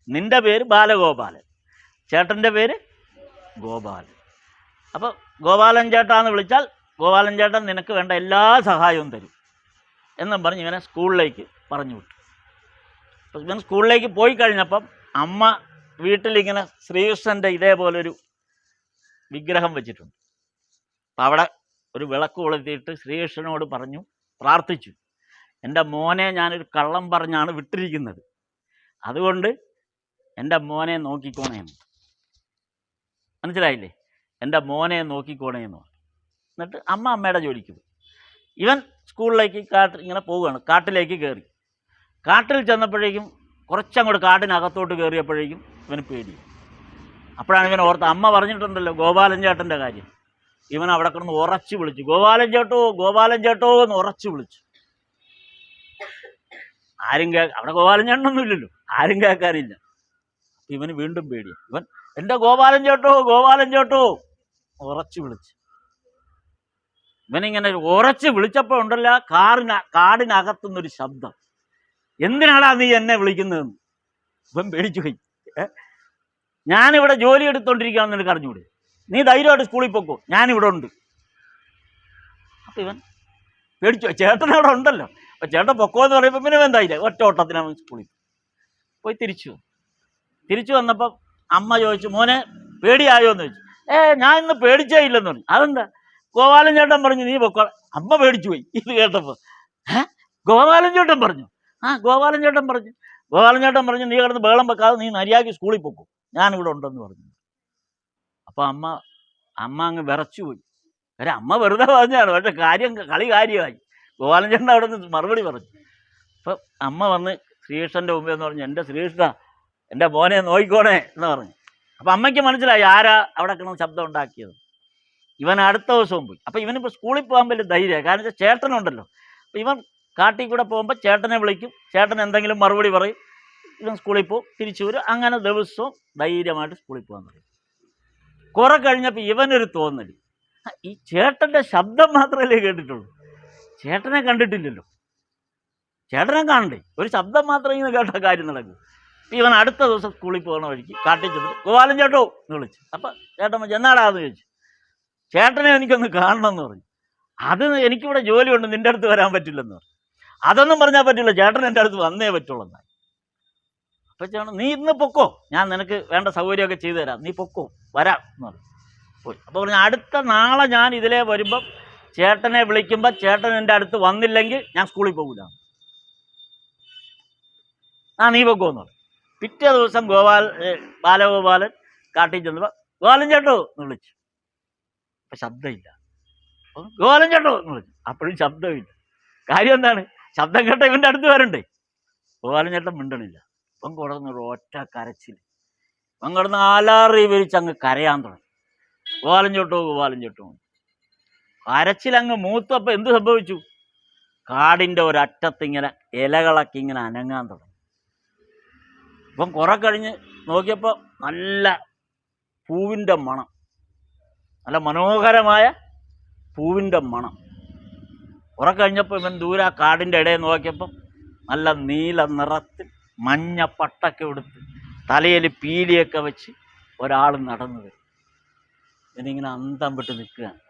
നിൻ്റെ പേര് ബാലഗോപാലൻ, ചേട്ടൻ്റെ പേര് ഗോപാലൻ. അപ്പോൾ ഗോപാലൻ ചേട്ടാന്ന് വിളിച്ചാൽ ഗോപാലൻ ചേട്ടൻ നിനക്ക് വേണ്ട എല്ലാ സഹായവും തരും എന്നും പറഞ്ഞ് ഇവനെ സ്കൂളിലേക്ക് പറഞ്ഞു വിട്ടു. അപ്പം ഇവൻ സ്കൂളിലേക്ക് പോയി കഴിഞ്ഞപ്പം അമ്മ വീട്ടിലിങ്ങനെ ശ്രീകൃഷ്ണൻ്റെ ഇതേപോലൊരു വിഗ്രഹം വെച്ചിട്ടുണ്ട്. അപ്പം അവിടെ ഒരു വിളക്ക് കൊളുത്തിയിട്ട് ശ്രീകൃഷ്ണനോട് പ്രാർത്ഥിച്ചു, എൻ്റെ മോനെ ഞാനൊരു കള്ളം പറഞ്ഞാണ് വിട്ടിരിക്കുന്നത്, അതുകൊണ്ട് എൻ്റെ മോനെ നോക്കിക്കോണേന്ന്. മനസ്സിലായില്ലേ? എൻ്റെ മോനെ നോക്കിക്കോണേന്ന് പറഞ്ഞു. എന്നിട്ട് അമ്മയുടെ ജോലിക്ക് പോയി. ഇവൻ സ്കൂളിലേക്ക് ഇങ്ങനെ പോവുകയാണ്. കാട്ടിലേക്ക് കയറി. കാട്ടിൽ ചെന്നപ്പോഴേക്കും കുറച്ചങ്ങോട്ട് കാട്ടിനകത്തോട്ട് കയറിയപ്പോഴേക്കും ഇവന് പേടി. അപ്പോഴാണ് ഇവൻ ഓർത്ത്, അമ്മ പറഞ്ഞിട്ടുണ്ടല്ലോ ഗോപാലൻ ചേട്ടൻ്റെ കാര്യം. ഇവൻ അവിടെ കിടന്ന് ഉറച്ചു വിളിച്ചു, ഗോപാലൻ ചേട്ടോ എന്ന് ഉറച്ചു വിളിച്ചു. ആരും അവിടെ ഗോപാലൻ ചേട്ടനൊന്നും ഇല്ലല്ലോ, ആരും കേൾക്കാനില്ല. ഇവന് വീണ്ടും പേടി. ഇവൻ എൻ്റെ ഗോപാലൻ ചേട്ടോ ഉറച്ചു വിളിച്ചു. ഇവനിങ്ങനെ ഉറച്ച് വിളിച്ചപ്പോൾ ഉണ്ടല്ലോ കാടിനകത്തുനിന്നൊരു ശബ്ദം, എന്തിനാടാ നീ എന്നെ വിളിക്കുന്നതെന്ന്. ഇവൻ പേടിച്ചു പോയി. ഞാനിവിടെ ജോലി എടുത്തോണ്ടിരിക്കുകയാണെന്ന് നിനക്ക് അറിഞ്ഞൂടെ? നീ ധൈര്യമായിട്ട് സ്കൂളിൽ പോക്കോ, ഞാനിവിടെ ഉണ്ട്. അപ്പം ഇവൻ പേടിച്ചു. ചേട്ടൻ അവിടെ ഉണ്ടല്ലോ. അപ്പം ചേട്ടൻ പൊക്കോ എന്ന് പറയുമ്പോൾ പിന്നെ ഇവൻ ധൈര്യം ഒറ്റ ഓട്ടത്തിനാണ് സ്കൂളിൽ. പോയി തിരിച്ചു വന്നപ്പം അമ്മ ചോദിച്ചു, മോനെ പേടിയായോ എന്ന് ചോദിച്ചു. ഞാൻ ഇന്ന് പേടിച്ചേ ഇല്ലെന്ന് പറഞ്ഞു. അതെന്താ? ഗോപാലൻ ചേട്ടൻ പറഞ്ഞു നീ പൊക്കോ. അമ്മ പേടിച്ചു പോയി ഇത് കേട്ടപ്പോൾ. ഗോപാലൻ ചേട്ടൻ പറഞ്ഞു? ഗോപാലൻ ചേട്ടൻ പറഞ്ഞു നീ കിടന്ന് ബഹളം വെക്കാതെ നീ മര്യാദയ്ക്ക് സ്കൂളിൽ പൊക്കും, ഞാനിവിടെ ഉണ്ടെന്ന് പറഞ്ഞു. അപ്പം അമ്മ അങ്ങ് വിറച്ചു പോയി. കാര്യം അമ്മ വെറുതെ പറഞ്ഞാണ്, പക്ഷെ കളി കാര്യമായി. ഗോപാലൻ ചേട്ടൻ അവിടെ നിന്ന് മറുപടി പറഞ്ഞു. അപ്പം അമ്മ വന്ന് ശ്രീകൃഷ്ണൻ്റെ മുമ്പ് എന്ന് പറഞ്ഞു, എൻ്റെ ശ്രീകൃഷ്ണ, എൻ്റെ മോനെ നോക്കിക്കോണേ എന്ന് പറഞ്ഞു. അപ്പം അമ്മയ്ക്ക് മനസ്സിലായി ആരാ അവിടെ കിടന്ന് ശബ്ദം ഉണ്ടാക്കിയത്. ഇവൻ അടുത്ത ദിവസവും പോയി. അപ്പം ഇവനിപ്പോൾ സ്കൂളിൽ പോകാൻ വലിയ ധൈര്യമായി. കാരണം വെച്ചാൽ ചേട്ടനുണ്ടല്ലോ. അപ്പം ഇവൻ കാട്ടിൽ കൂടെ പോകുമ്പോൾ ചേട്ടനെ വിളിക്കും, ചേട്ടൻ എന്തെങ്കിലും മറുപടി പറയും, ഇവൻ സ്കൂളിൽ പോകും, തിരിച്ചു വരും. അങ്ങനെ ദിവസവും ധൈര്യമായിട്ട് സ്കൂളിൽ പോകാൻ തുടങ്ങി. കുറെ കഴിഞ്ഞപ്പോൾ ഇവനൊരു തോന്നല്, ഈ ചേട്ടൻ്റെ ശബ്ദം മാത്രമല്ലേ കേട്ടിട്ടുള്ളൂ, ചേട്ടനെ കണ്ടിട്ടില്ലല്ലോ, ചേട്ടനെ കാണണ്ടേ, ഒരു ശബ്ദം മാത്രം ഇങ്ങനെ കേട്ട കാര്യം നടക്കും. ഇവൻ അടുത്ത ദിവസം സ്കൂളിൽ പോകുന്ന വഴിക്ക് കാട്ടിൽ ചെന്നിട്ട് ഗോപാലൻ ചേട്ടോ എന്ന് വിളിച്ചു. അപ്പം ചേട്ടൻ എന്നാടാന്ന് ചോദിച്ചു. ചേട്ടനെ എനിക്കൊന്ന് കാണണം എന്ന് പറഞ്ഞു. അത് എനിക്കിവിടെ ജോലിയുണ്ട്, നിൻ്റെ അടുത്ത് വരാൻ പറ്റില്ലെന്ന് പറഞ്ഞു. അതൊന്നും പറഞ്ഞാൽ പറ്റില്ല, ചേട്ടൻ എൻ്റെ അടുത്ത് വന്നേ പറ്റുള്ളൂ എന്നായി. അപ്പം ചേട്ടൻ നീ ഇന്ന് പൊക്കോ, ഞാൻ നിനക്ക് വേണ്ട സൗകര്യമൊക്കെ ചെയ്തു തരാം, നീ പൊക്കോ, വരാം എന്ന് പറഞ്ഞു. പോയി. അപ്പോൾ പറഞ്ഞു അടുത്ത നാളെ ഞാൻ ഇതിലേ വരുമ്പം ചേട്ടനെ വിളിക്കുമ്പോൾ ചേട്ടൻ എൻ്റെ അടുത്ത് വന്നില്ലെങ്കിൽ ഞാൻ സ്കൂളിൽ പോകില്ല. നീ പൊക്കോ എന്ന് പറഞ്ഞു. പിറ്റേ ദിവസം ബാലഗോപാലൻ കാട്ടിൽ ചെന്നപ്പോൾ ഗോപാലൻ ചേട്ടോ എന്ന് വിളിച്ചു. അപ്പം ശബ്ദമില്ല. ഗോപാലൻ ചേട്ടോ എന്ന് വിളിച്ചു. അപ്പോഴും ശബ്ദമില്ല. കാര്യം എന്താണ്? ശബ്ദം കേട്ട ഇവൻ്റെ അടുത്ത് വരണ്ടേ. ഗോപാലൻ ചേട്ടൻ മിണ്ടണില്ല. ഇവൻ കിടന്നൊരു ഒറ്റ കരച്ചിൽ. ഇവൻ കിടന്ന് ആലാറി വിരിച്ച് അങ്ങ് കരയാൻ തുടങ്ങി. ഗോപാലൻ ചേട്ടോ. കരച്ചിലങ്ങ് മൂത്തപ്പോൾ എന്ത് സംഭവിച്ചു? കാടിൻ്റെ ഒരറ്റത്തിങ്ങനെ ഇലകളൊക്കെ ഇങ്ങനെ അനങ്ങാൻ തുടങ്ങി. ഇപ്പം കുറെ കഴിഞ്ഞ് നോക്കിയപ്പോൾ നല്ല പൂവിൻ്റെ മണം, നല്ല മനോഹരമായ പൂവിൻ്റെ മണം. കുറെ കഴിഞ്ഞപ്പോൾ ഇവൻ ദൂരെ ആ കാടിൻ്റെ ഇടയിൽ നോക്കിയപ്പം നല്ല നീല നിറത്തിൽ മഞ്ഞ പട്ടൊക്കെ എടുത്ത് തലയിൽ പീലിയൊക്കെ വെച്ച് ഒരാൾ നടന്നു വരും. ഇവനിങ്ങനെ അന്തം വിട്ട് നിൽക്കുകയാണ്.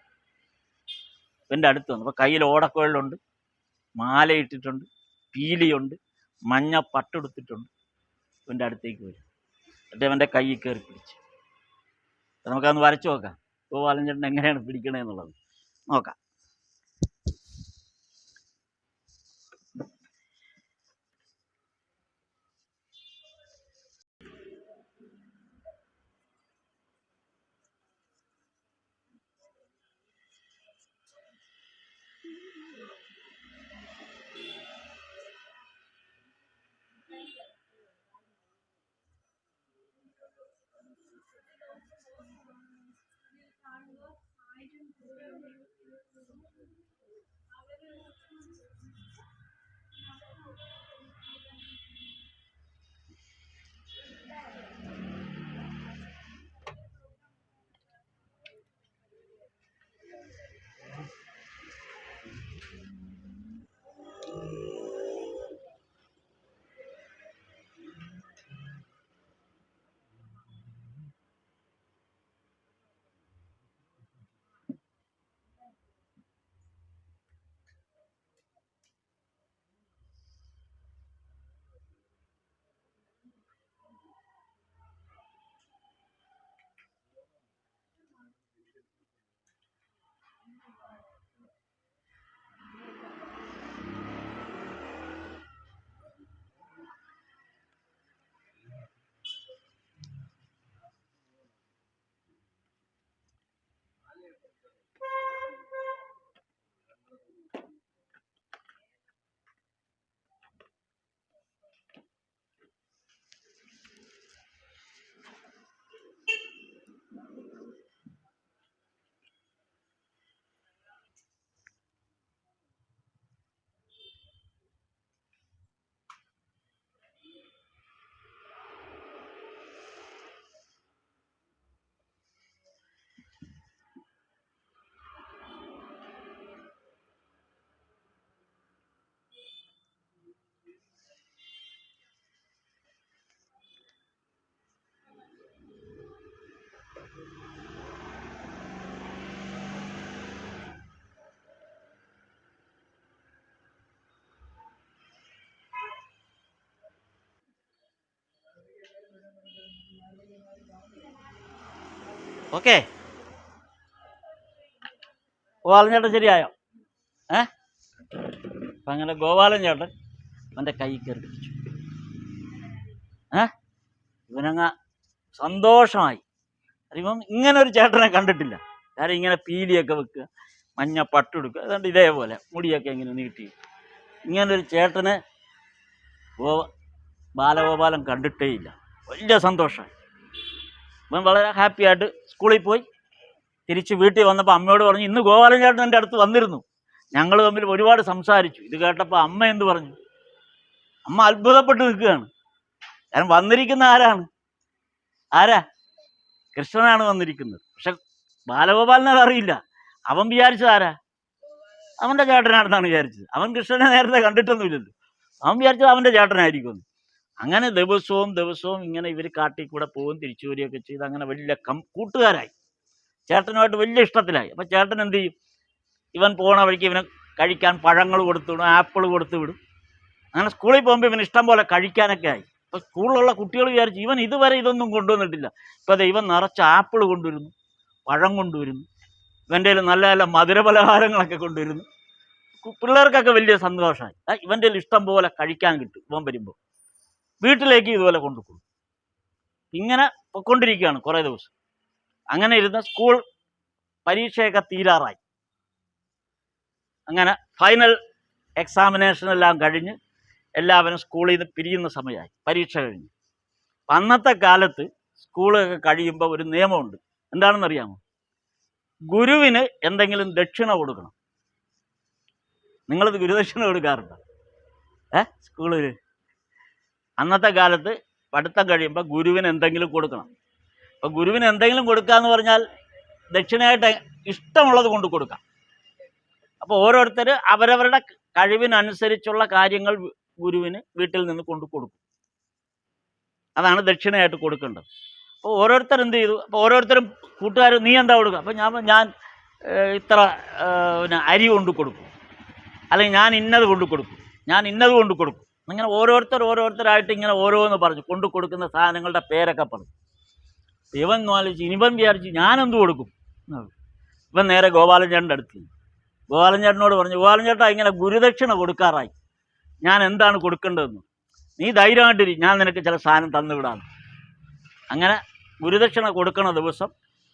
ഇവൻ്റെ അടുത്ത് വന്നു. അപ്പോൾ കയ്യിൽ ഓടക്കുഴലുണ്ട്, മാലയിട്ടിട്ടുണ്ട്, പീലിയുണ്ട്, മഞ്ഞ പട്ടെടുത്തിട്ടുണ്ട്. ഇവൻ്റെ അടുത്തേക്ക് വരും. എന്നിട്ട് ഇവൻ്റെ കയ്യിൽ കയറി പിടിച്ച്. നമുക്കതൊന്ന് വരച്ചു നോക്കാം, ഗോപാലൻ ചേട്ടൻ എങ്ങനെയാണ് പിടിക്കണേന്നുള്ളത് നോക്കാം. ഓക്കെ, ഗോപാലൻ ചേട്ടൻ ശരിയായോ? അപ്പം അങ്ങനെ ഗോപാലൻ ചേട്ടൻ അവൻ്റെ കൈ കയറി പിടിച്ചു. ഇവനങ്ങ് സന്തോഷമായി. ഇവൻ ഇങ്ങനെ ഒരു ചേട്ടനെ കണ്ടിട്ടില്ല. കാര്യം ഇങ്ങനെ പീലിയൊക്കെ വെക്കുക, മഞ്ഞ പട്ടെടുക്കുക, അതുകൊണ്ട് ഇതേപോലെ മുടിയൊക്കെ ഇങ്ങനെ നീട്ടി. ഇങ്ങനൊരു ചേട്ടനെ ബാലഗോപാലൻ കണ്ടിട്ടേയില്ല. വലിയ സന്തോഷമായി. ഇവൻ വളരെ ഹാപ്പിയായിട്ട് സ്കൂളിൽ പോയി. തിരിച്ച് വീട്ടിൽ വന്നപ്പോൾ അമ്മയോട് പറഞ്ഞു, ഇന്ന് ഗോപാലൻ ചേട്ടൻ എൻ്റെ അടുത്ത് വന്നിരുന്നു, ഞങ്ങൾ തമ്മിൽ ഒരുപാട് സംസാരിച്ചു. ഇത് കേട്ടപ്പോൾ അമ്മ എന്ത് പറഞ്ഞു? അമ്മ അത്ഭുതപ്പെട്ട് നിൽക്കുകയാണ്. കാരണം വന്നിരിക്കുന്ന ആരാ? കൃഷ്ണനാണ് വന്നിരിക്കുന്നത്. പക്ഷെ ബാലഗോപാലനത് അറിയില്ല. അവൻ വിചാരിച്ചത് ആരാ? അവൻ്റെ ചേട്ടനാണെന്നാണ് വിചാരിച്ചത്. അവൻ കൃഷ്ണനെ നേരത്തെ കണ്ടിട്ടൊന്നുമില്ലല്ലോ. അവൻ വിചാരിച്ചത് അവൻ്റെ ചേട്ടനായിരിക്കും. അങ്ങനെ ദിവസവും ഇങ്ങനെ ഇവർ കാട്ടിൽ കൂടെ പോകും, തിരിച്ചു വരികയൊക്കെ ചെയ്ത് അങ്ങനെ വലിയ കൂട്ടുകാരായി. ചേട്ടനുമായിട്ട് വലിയ ഇഷ്ടത്തിലായി. അപ്പം ചേട്ടൻ എന്ത് ചെയ്യും? ഇവൻ പോണ വഴിക്ക് ഇവന് കഴിക്കാൻ പഴങ്ങൾ കൊടുത്തു വിടും, ആപ്പിൾ കൊടുത്തു വിടും. അങ്ങനെ സ്കൂളിൽ പോകുമ്പോൾ ഇവന് ഇഷ്ടം പോലെ കഴിക്കാനൊക്കെ ആയി. അപ്പോൾ സ്കൂളിലുള്ള കുട്ടികൾ വിചാരിച്ചു ഇവൻ ഇതുവരെ ഇതൊന്നും കൊണ്ടുവന്നിട്ടില്ല. ഇപ്പോൾ അത് ഇവൻ നിറച്ച് ആപ്പിൾ കൊണ്ടുവരുന്നു, പഴം കൊണ്ടുവരുന്നു, ഇവൻ്റെ നല്ല നല്ല മധുരപലഹാരങ്ങളൊക്കെ കൊണ്ടുവരുന്നു. പിള്ളേർക്കൊക്കെ വലിയ സന്തോഷമായി. ഇവൻ്റെ ഇഷ്ടം പോലെ കഴിക്കാൻ കിട്ടും. ഇവൻ വരുമ്പോൾ വീട്ടിലേക്ക് ഇതുപോലെ കൊണ്ടുപോകും. ഇങ്ങനെ പൊയ്ക്കൊണ്ടിരിക്കുകയാണ് കുറേ ദിവസം. അങ്ങനെ ഇരുന്ന് സ്കൂൾ പരീക്ഷയൊക്കെ തീരാറായി. അങ്ങനെ ഫൈനൽ എക്സാമിനേഷനെല്ലാം കഴിഞ്ഞ് എല്ലാവരും സ്കൂളിൽ നിന്ന് പിരിയുന്ന സമയമായി, പരീക്ഷ കഴിഞ്ഞ്. അന്നത്തെ കാലത്ത് സ്കൂളൊക്കെ കഴിയുമ്പോൾ ഒരു നിയമമുണ്ട്. എന്താണെന്നറിയാമോ? ഗുരുവിന് എന്തെങ്കിലും ദക്ഷിണ കൊടുക്കണം. നിങ്ങളത് ഗുരുദക്ഷിണ കൊടുക്കാറുണ്ടോ? സ്കൂളിൽ അന്നത്തെ കാലത്ത് പഠിത്തം കഴിയുമ്പോൾ ഗുരുവിന് എന്തെങ്കിലും കൊടുക്കണം. അപ്പോൾ ഗുരുവിന് എന്തെങ്കിലും കൊടുക്കാമെന്ന് പറഞ്ഞാൽ ദക്ഷിണയായിട്ട് ഇഷ്ടമുള്ളത് കൊണ്ട് കൊടുക്കാം. അപ്പോൾ ഓരോരുത്തർ അവരവരുടെ കഴിവിനനുസരിച്ചുള്ള കാര്യങ്ങൾ ഗുരുവിന് വീട്ടിൽ നിന്ന് കൊണ്ടു കൊടുക്കും. അതാണ് ദക്ഷിണയായിട്ട് കൊടുക്കേണ്ടത്. അപ്പോൾ ഓരോരുത്തർ എന്ത് ചെയ്തു? അപ്പോൾ ഓരോരുത്തരും കൂട്ടുകാർ നീ എന്താ കൊടുക്കുക? അപ്പോൾ ഞാൻ ഇത്ര അരി കൊണ്ട് കൊടുക്കും, അല്ലെങ്കിൽ ഞാൻ ഇന്നത് കൊണ്ട് കൊടുക്കും, ഞാൻ ഇന്നത് കൊണ്ട് കൊടുക്കും. അങ്ങനെ ഓരോരുത്തരായിട്ട് ഇങ്ങനെ ഓരോന്ന് പറഞ്ഞു കൊണ്ടു കൊടുക്കുന്ന സാധനങ്ങളുടെ പേരൊക്കെ പറഞ്ഞു. ഇവൻ വിചാരിച്ചു ഞാനെന്ത് കൊടുക്കും? ഇവൻ നേരെ ഗോപാലൻ ചേട്ടൻ്റെ അടുത്ത് ഗോപാലൻ ചേട്ടനോട് പറഞ്ഞു, ഗോപാലൻ ചേട്ടാ ഇങ്ങനെ ഗുരുദക്ഷിണ കൊടുക്കാറായി, ഞാൻ എന്താണ് കൊടുക്കേണ്ടതെന്ന് നീ ധൈര്യമായിട്ടിരി, ഞാൻ നിനക്ക് ചില സാധനം തന്നു വിടാമെന്ന്. അങ്ങനെ ഗുരുദക്ഷിണ കൊടുക്കണ ദിവസം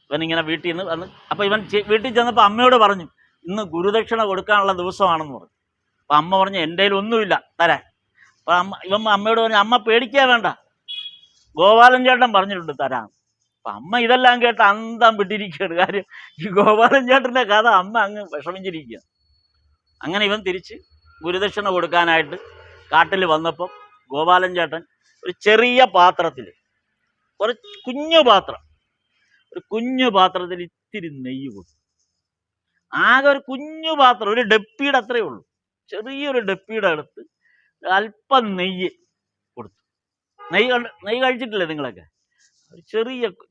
ഇവനിങ്ങനെ വീട്ടിൽ നിന്ന് വന്ന്, അപ്പോൾ ഇവൻ വീട്ടിൽ ചെന്നപ്പോൾ അമ്മയോട് പറഞ്ഞു ഇന്ന് ഗുരുദക്ഷിണ കൊടുക്കാനുള്ള ദിവസമാണെന്ന് പറഞ്ഞു. അപ്പോൾ അമ്മ പറഞ്ഞു എൻ്റെ കയ്യിൽ ഒന്നുമില്ല തരാൻ. അപ്പോൾ ഇവൻ അമ്മയോട് പറഞ്ഞു അമ്മ പേടിക്കുക വേണ്ട, ഗോപാലൻ ചേട്ടൻ പറഞ്ഞിട്ടുണ്ട് തരാം. അപ്പം അമ്മ ഇതെല്ലാം കേട്ട് അന്തം വിട്ടിരിക്കുകയാണ്. കാര്യം ഈ ഗോപാലൻ ചേട്ടൻ്റെ കഥ അമ്മ അങ്ങ് വിഷമിച്ചിരിക്കുക. അങ്ങനെ ഇവൻ തിരിച്ച് ഗുരുദക്ഷിണ കൊടുക്കാനായിട്ട് കാട്ടിൽ വന്നപ്പം ഗോപാലൻ ചേട്ടൻ ഒരു ചെറിയ പാത്രത്തിൽ, ഒരു കുഞ്ഞു പാത്രത്തിൽ ഇത്തിരി നെയ്യ് കൊടുത്തു. ആകെ ഒരു കുഞ്ഞു പാത്രം, ഒരു ഡപ്പിയുടെ അത്രയേ ഉള്ളൂ, ചെറിയൊരു ഡപ്പിയുടെ അടുത്ത് അല്പം നെയ്യ് കൊടുത്തു. നെയ്യ് കഴിച്ചിട്ടില്ലേ നിങ്ങളൊക്കെ? ഒരു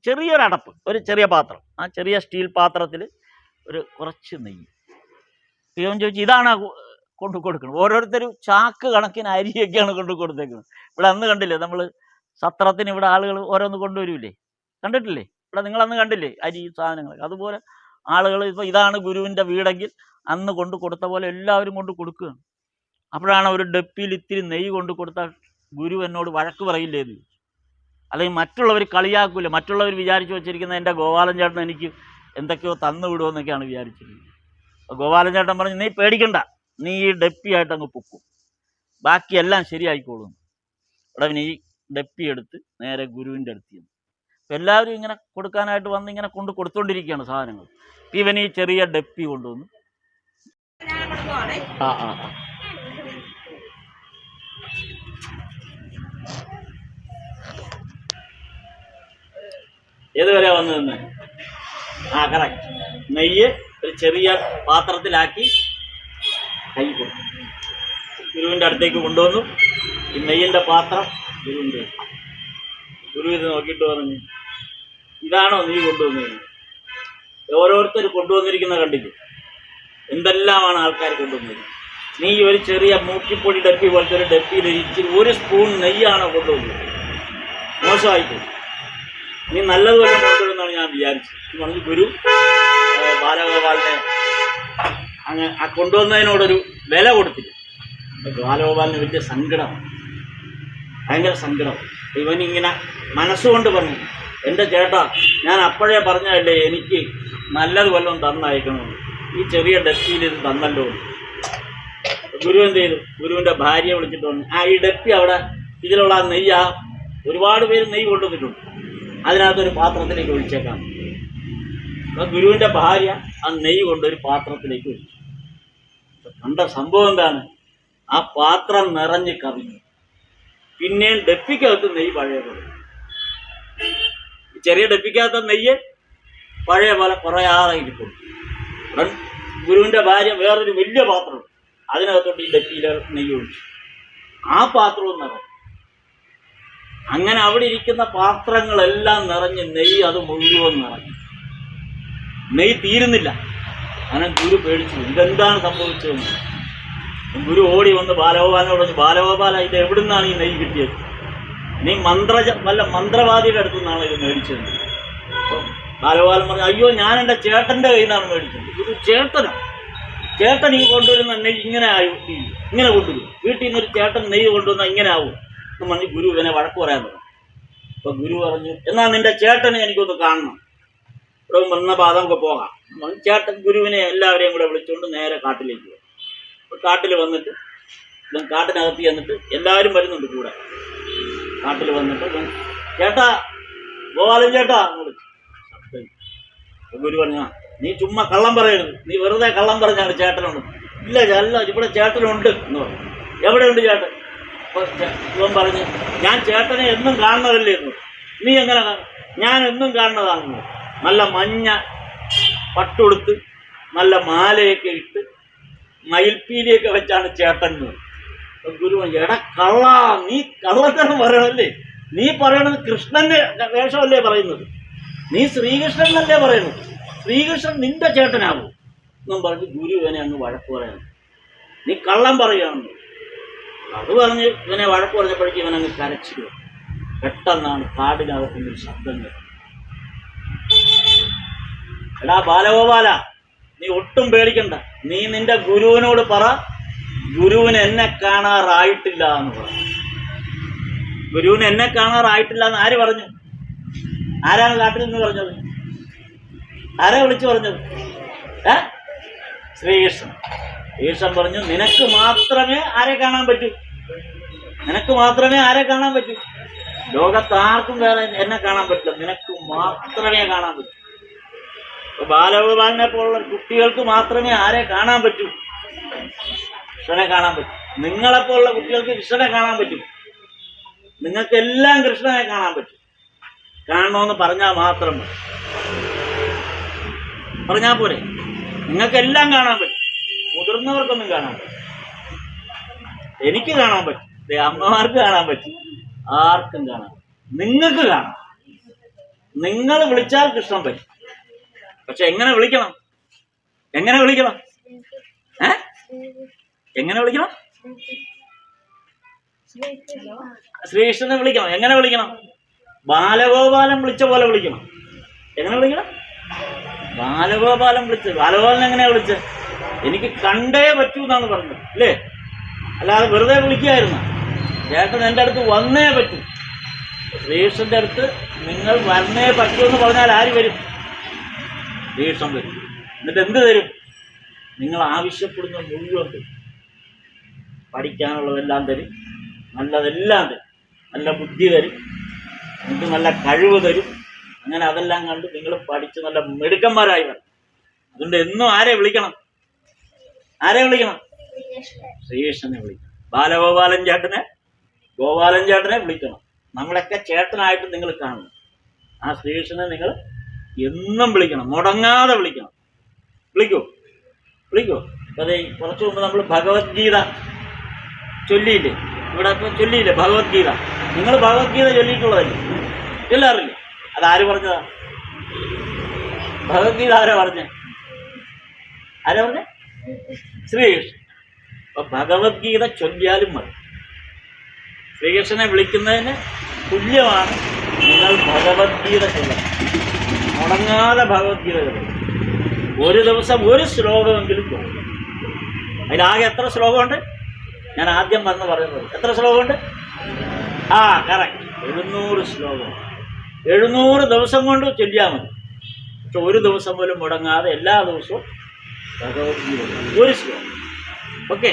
ചെറിയൊരടപ്പ്, ഒരു ചെറിയ പാത്രം, ആ ചെറിയ സ്റ്റീൽ പാത്രത്തിൽ ഒരു കുറച്ച് നെയ്യ്. ഇവൻ ചോദിച്ചു ഇതാണ് കൊണ്ടു കൊടുക്കണം. ഓരോരുത്തരും ചാക്ക് കണക്കിന് അരിയൊക്കെയാണ് കൊണ്ടു കൊടുത്തേക്കുന്നത്. ഇവിടെ അന്ന് കണ്ടില്ലേ നമ്മൾ സത്രത്തിന് ഇവിടെ ആളുകൾ ഓരോന്ന് കൊണ്ടുവരില്ലേ, കണ്ടിട്ടില്ലേ? ഇവിടെ നിങ്ങളന്ന് കണ്ടില്ലേ അരി സാധനങ്ങൾ? അതുപോലെ ആളുകൾ ഇപ്പോൾ ഇതാണ് ഗുരുവിൻ്റെ വീടെങ്കിൽ അന്ന് കൊണ്ടു കൊടുത്ത പോലെ എല്ലാവരും കൊണ്ട് കൊടുക്കുകയാണ്. അപ്പോഴാണ് ഒരു ഡപ്പിയിൽ ഇത്തിരി നെയ്യ് കൊണ്ട് കൊടുത്താൽ ഗുരു എന്നോട് വഴക്ക് പറയില്ലേ എന്ന് ചോദിച്ചു. അല്ലെങ്കിൽ മറ്റുള്ളവർ കളിയാക്കൂല, മറ്റുള്ളവർ വിചാരിച്ചു വച്ചിരിക്കുന്ന എൻ്റെ ഗോപാലൻ ചേട്ടൻ എനിക്ക് എന്തൊക്കെയോ തന്നു വിടുമെന്നൊക്കെയാണ് വിചാരിച്ചിരിക്കുന്നത്. അപ്പോൾ ഗോപാലൻ ചേട്ടൻ പറഞ്ഞു നീ പേടിക്കണ്ട, നീ ഈ ഡപ്പിയായിട്ട് അങ്ങ് പൊക്കും, ബാക്കിയെല്ലാം ശരിയായിക്കോളും. ഇവിടെ ഈ ഡപ്പി എടുത്ത് നേരെ ഗുരുവിൻ്റെ അടുത്ത് ചെന്നു. അപ്പം എല്ലാവരും ഇങ്ങനെ കൊടുക്കാനായിട്ട് വന്ന് ഇങ്ങനെ കൊണ്ട് കൊടുത്തുകൊണ്ടിരിക്കുകയാണ് സാധനങ്ങൾ. ഇവൻ ഈ ചെറിയ ഡപ്പി കൊണ്ടുവന്നു. ഏതുവരെ വന്നു നിന്ന്? കറക്റ്റ്. നെയ്യ് ഒരു ചെറിയ പാത്രത്തിലാക്കി കൈ കൊടുത്തു. ഗുരുവിൻ്റെ അടുത്തേക്ക് കൊണ്ടുവന്നു. ഈ നെയ്യിൻ്റെ പാത്രം ഗുരു ഇത് നോക്കിയിട്ട് പറഞ്ഞു ഇതാണോ നീ കൊണ്ടുവന്നത്? ഓരോരുത്തർ കൊണ്ടുവന്നിരിക്കുന്ന കണ്ടില്ലേ, എന്തെല്ലാമാണ് ആൾക്കാർ കൊണ്ടുവന്നിരിക്കുന്നത്. നീ ഒരു ചെറിയ മൂക്കിപ്പൊടി ഡപ്പി പോലത്തെ ഒരു ഡപ്പിയിൽ ഇച്ചിരി ഒരു സ്പൂൺ നെയ്യാണോ കൊണ്ടുവന്നത്? മോശമായിട്ട് നീ നല്ലത് വല്ലതും കൊണ്ടുവരുമെന്നാണ് ഞാൻ വിചാരിച്ചത് പറഞ്ഞു. ഗുരു ബാലഗോപാലിനെ അങ്ങ് ആ കൊണ്ടുവന്നതിനോടൊരു വില കൊടുത്തില്ല. ബാലഗോപാലിന് വലിയ സങ്കടമാണ്, ഭയങ്കര സങ്കടം. ഇവനിങ്ങനെ മനസ്സുകൊണ്ട് പറഞ്ഞു, എൻ്റെ ചേട്ടാ ഞാൻ അപ്പോഴേ പറഞ്ഞതല്ലേ എനിക്ക് നല്ലത് വല്ലതും തന്നയക്കണമെന്ന്, ഈ ചെറിയ ഡെപ്പിയിൽ ഇത് തന്നല്ലോ. ഗുരു എന്ത് ചെയ്തു? ഗുരുവിൻ്റെ ഭാര്യയെ വിളിച്ചിട്ട് പറഞ്ഞു, ഈ ഡെപ്പി അവിടെ ഇതിലുള്ള നെയ്യ്, ഒരുപാട് പേര് നെയ്യ് കൊണ്ടുവന്നിട്ടുണ്ട്, അതിനകത്തൊരു പാത്രത്തിലേക്ക് ഒഴിച്ചേക്കാം. അപ്പം ഗുരുവിൻ്റെ ഭാര്യ ആ നെയ്യ് കൊണ്ടൊരു പാത്രത്തിലേക്ക് ഒഴിച്ചു. കണ്ട സംഭവം എന്താണ്? ആ പാത്രം നിറഞ്ഞ് കവിഞ്ഞു. പിന്നെയും ഡെപ്പിക്കകത്ത് നെയ്യ് പഴയ പോലെ, ചെറിയ ഡെപ്പിക്കകത്ത നെയ്യ് പഴയ പോലെ കുറയാതെ ഇരിക്കും. ഗുരുവിൻ്റെ ഭാര്യ വേറൊരു വലിയ പാത്രം, അതിനകത്തോട്ട് ഈ ഡെപ്പിയിലെ നെയ്യ് ഒഴിച്ചു. ആ പാത്രവും നിറഞ്ഞു. അങ്ങനെ അവിടെ ഇരിക്കുന്ന പാത്രങ്ങളെല്ലാം നിറഞ്ഞ് നെയ്യ് അത് മുഴുവൻ നിറഞ്ഞു. നെയ്യ് തീരുന്നില്ല. അങ്ങനെ ഗുരു പേടിച്ചു, ഇതെന്താണ് സംഭവിച്ചതെന്ന്. ഗുരു ഓടി വന്ന് ബാലഗോപാലിനോട് പറഞ്ഞു, ബാലഗോപാല ഇത് എവിടെ നിന്നാണ് ഈ നെയ്യ് കിട്ടിയത്? നീ വല്ല മന്ത്രവാദിയുടെ അടുത്തു നിന്നാണ് ഇത് മേടിച്ചത്. അപ്പം ബാലഗോപാലൻ പറഞ്ഞു, അയ്യോ ഞാൻ എൻ്റെ ചേട്ടൻ്റെ കയ്യിൽ നിന്നാണ് മേടിച്ചത്. ഇത് ചേട്ടൻ ഈ കൊണ്ടുവരുന്ന നെയ്യ് ഇങ്ങനെ ഇങ്ങനെ കൊണ്ടുവരും, വീട്ടിൽ നിന്നൊരു ചേട്ടൻ നെയ്യ് കൊണ്ടുവന്നാൽ ഇങ്ങനെ ആവും എന്ന് പറഞ്ഞ് ഗുരു ഇവനെ വഴക്ക് പറയാൻ തുടങ്ങി. അപ്പോൾ ഗുരു പറഞ്ഞു, എന്നാൽ നിൻ്റെ ചേട്ടനെ എനിക്കൊന്ന് കാണണം, ഇവിടെ വന്നപ്പോൾ നമുക്ക് പോകാം. ചേട്ടൻ ഗുരുവിനെ എല്ലാവരെയും കൂടെ വിളിച്ചുകൊണ്ട് നേരെ കാട്ടിലേക്ക് പോകും. അപ്പോൾ കാട്ടിൽ വന്നിട്ട് കാട്ടിനകത്ത് ചെന്നിട്ട് എല്ലാവരും വരുന്നുണ്ട് കൂടെ. കാട്ടിൽ വന്നിട്ട് ചേട്ടാ ഗോപാലൻ ചേട്ടാ എന്ന് വിളിച്ചു. ഗുരു പറഞ്ഞു, നീ ചുമ്മാ കള്ളം പറയരുത്, നീ വെറുതെ കള്ളം പറഞ്ഞാണ് ചേട്ടനുണ്ട്. ഇല്ല അല്ല, ഇവിടെ ചേട്ടനുണ്ട് എന്ന് പറഞ്ഞു. എവിടെയുണ്ട് ചേട്ടൻ? അപ്പോൾ ഇവൻ പറഞ്ഞ്, ഞാൻ ചേട്ടനെ എന്നും കാണുന്നതല്ലേ എന്ന്. നീ എങ്ങനെ ഞാൻ എന്നും കാണുന്നതാണെന്ന്. നല്ല മഞ്ഞ പട്ടുടുത്ത് നല്ല മാലയൊക്കെ ഇട്ട് മയിൽപ്പീലിയൊക്കെ വെച്ചാണ് ചേട്ടൻ. ഗുരു എടാ കള്ള, നീ കള്ളത്തരം പറയണല്ലേ, നീ പറയണത് കൃഷ്ണന്റെ വേഷമല്ലേ പറയുന്നത്, നീ ശ്രീകൃഷ്ണനല്ലേ പറയുന്നത്, ശ്രീകൃഷ്ണൻ നിന്റെ ചേട്ടനാവും എന്നും പറഞ്ഞ് ഗുരു ഇവനെ അങ്ങ് വഴക്ക് പറയണം. നീ കള്ളം പറയുകയാണെന്ന് അത് പറഞ്ഞ് ഇവനെ വഴക്ക് പറഞ്ഞപ്പോഴേക്കും ഇവനങ്ങ് കരച്ചിൽ. പെട്ടെന്നാണ് കാടിനകത്തുനിന്നൊരു ശബ്ദം കേട്ടത്. എടാ ബാലഗോപാല, നീ ഒട്ടും പേടിക്കണ്ട, നീ നിന്റെ ഗുരുവിനോട് പറ ഗുരുവിന് എന്നെ കാണാറായിട്ടില്ല എന്ന് പറഞ്ഞു. ഗുരുവിന് എന്നെ കാണാറായിട്ടില്ല എന്ന് ആര് പറഞ്ഞു? ആരാണ് കാട്ടിൽ നിന്ന് പറഞ്ഞത്? ആരാ വിളിച്ചു പറഞ്ഞത്? ശ്രീകൃഷ്ണൻ. ശ്രീകൃഷ്ണൻ പറഞ്ഞു, നിനക്ക് മാത്രമേ ആരെ കാണാൻ പറ്റൂ, നിനക്ക് മാത്രമേ ആരെ കാണാൻ പറ്റൂ, ലോകത്താർക്കും വേറെ എന്നെ കാണാൻ പറ്റില്ല, നിനക്ക് മാത്രമേ കാണാൻ പറ്റൂ. ബാലഗോപാലിനെ പോലുള്ള കുട്ടികൾക്ക് മാത്രമേ ആരെ കാണാൻ പറ്റൂ? കൃഷ്ണനെ കാണാൻ പറ്റും. നിങ്ങളെപ്പോലുള്ള കുട്ടികൾക്ക് കൃഷ്ണനെ കാണാൻ പറ്റും. നിങ്ങൾക്കെല്ലാം കൃഷ്ണനെ കാണാൻ പറ്റും. കാണണമെന്ന് പറഞ്ഞാൽ മാത്രം മതി, പറഞ്ഞാൽ പോരെ. നിങ്ങൾക്കെല്ലാം കാണാൻ പറ്റും, മുതിർന്നവർക്കൊന്നും കാണാൻ പറ്റും. എനിക്ക് കാണാൻ പറ്റും, അമ്മമാർക്ക് കാണാൻ പറ്റും, ആർക്കും കാണാൻ പറ്റും. നിങ്ങൾക്ക് കാണാം. നിങ്ങൾ വിളിച്ചാൽ കൃഷ്ണൻ പറ്റും. പക്ഷെ എങ്ങനെ വിളിക്കണം? എങ്ങനെ വിളിക്കണം? എങ്ങനെ വിളിക്കണം? ശ്രീകൃഷ്ണനെ വിളിക്കണം. എങ്ങനെ വിളിക്കണം? ബാലഗോപാലൻ വിളിച്ച പോലെ വിളിക്കണം. എങ്ങനെ വിളിക്കണം? ബാലഗോപാലൻ വിളിച്ചത്. ബാലഗോപാലൻ എങ്ങനെയാ വിളിച്ചത്? എനിക്ക് കണ്ടേ പറ്റൂ എന്നാണ് പറഞ്ഞത്, അല്ലേ? അല്ലാതെ വെറുതെ വിളിക്കുകയായിരുന്നു. ചേട്ടൻ എൻ്റെ അടുത്ത് വന്നേ പറ്റൂ. ശ്രീകൃഷ്ണൻ്റെ അടുത്ത് നിങ്ങൾ വന്നേ പറ്റൂ എന്ന് പറഞ്ഞാൽ ആര് വരും? ശ്രീകൃഷ്ണൻ വരും. എന്നിട്ട് എന്ത് തരും? നിങ്ങൾ ആവശ്യപ്പെടുന്ന മുഴുവൻ തരും. പഠിക്കാനുള്ളതെല്ലാം തരും, നല്ലതെല്ലാം തരും, നല്ല ബുദ്ധി തരും, നിങ്ങൾക്ക് നല്ല കഴിവ് തരും. അങ്ങനെ അതെല്ലാം കണ്ട് നിങ്ങൾ പഠിച്ച് നല്ല മിടുക്കന്മാരായി വരണം. അതുകൊണ്ട് എന്നും ആരെ വിളിക്കണം? ആരെ വിളിക്കണം? ശ്രീകൃഷ്ണനെ വിളിക്കണം. ബാലഗോപാലൻ ചേട്ടനെ, ഗോപാലൻ ചേട്ടനെ വിളിക്കണം. നമ്മളൊക്കെ ചേട്ടനായിട്ട് നിങ്ങൾ കാണണം. ആ ശ്രീകൃഷ്ണനെ നിങ്ങൾ എന്നും വിളിക്കണം, മുടങ്ങാതെ വിളിക്കണം. വിളിക്കൂ, വിളിക്കൂ. അതെ, കുറച്ചു മുമ്പ് നമ്മൾ ഭഗവത്ഗീത ചൊല്ലിയില്ലേ? ഇവിടെ ഇപ്പം ചൊല്ലിയില്ലേ ഭഗവത്ഗീത? നിങ്ങൾ ഭഗവത്ഗീത ചൊല്ലിയിട്ടുള്ളതല്ലേ? ചൊല്ലാറില്ലേ? അതാര് പറഞ്ഞതാ? ഭഗവത്ഗീത ആരാ പറഞ്ഞേ? ആരാ പറഞ്ഞേ? ശ്രീകൃഷ്ണൻ. അപ്പൊ ഭഗവത്ഗീത ചൊല്ലിയാലും മതി. ശ്രീകൃഷ്ണനെ വിളിക്കുന്നതിന് തുല്യമാണ് നിങ്ങൾ ഭഗവത്ഗീത ചൊല്ലണം. മുടങ്ങാതെ ഭഗവത്ഗീത ചൊല്ലണം. ഒരു ദിവസം ഒരു ശ്ലോകമെങ്കിലും ചൊല്ലും. അതിലാകെ എത്ര ശ്ലോകമുണ്ട്? ഞാൻ ആദ്യം വന്ന് പറയുന്നത് എത്ര ശ്ലോകമുണ്ട്? കറക്റ്റ് 700 ശ്ലോകം. 700 ദിവസം കൊണ്ട് ചൊല്ലിയാൽ മതി. പക്ഷെ ഒരു ദിവസം പോലും മുടങ്ങാതെ എല്ലാ ദിവസവും ഭഗവത്ഗീത ഒരു ശ്ലോകം. ഓക്കെ,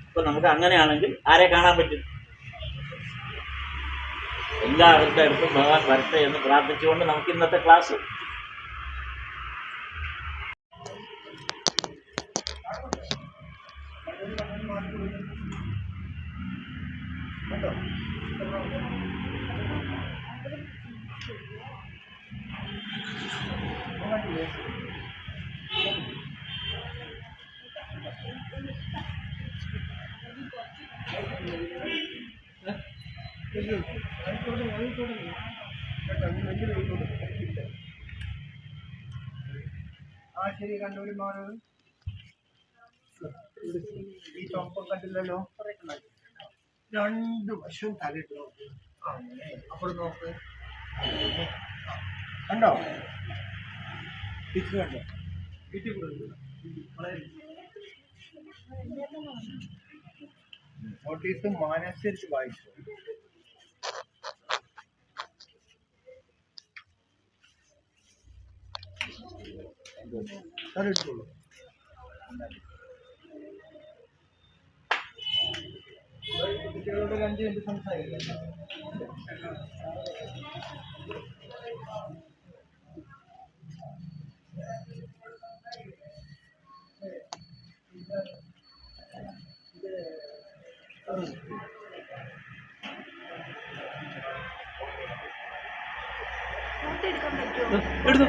അപ്പം നമുക്ക് അങ്ങനെയാണെങ്കിൽ ആരെ കാണാൻ പറ്റും? എല്ലാവരുടെ അടുത്തും ഭഗവാൻ വരട്ടെ എന്ന് പ്രാർത്ഥിച്ചുകൊണ്ട് നമുക്ക് ഇന്നത്തെ ക്ലാസ് ശരി. കണ്ടൂരി മോന് ഈ ചൊപ്പം കണ്ടില്ലല്ലോ. 2 വശവും തലയിട്ട് നോക്ക്. അപ്പുറം നോക്ക്. കണ്ടോ? ഇത് കണ്ടോ? നോട്ടീസ് മാനസരിച്ച് വായിച്ചു. തലയിട്ടുള്ളൂ. കുട്ടികളോട് 2 മിനിറ്റ് സംസാരിക്കാം. എടുത്തു.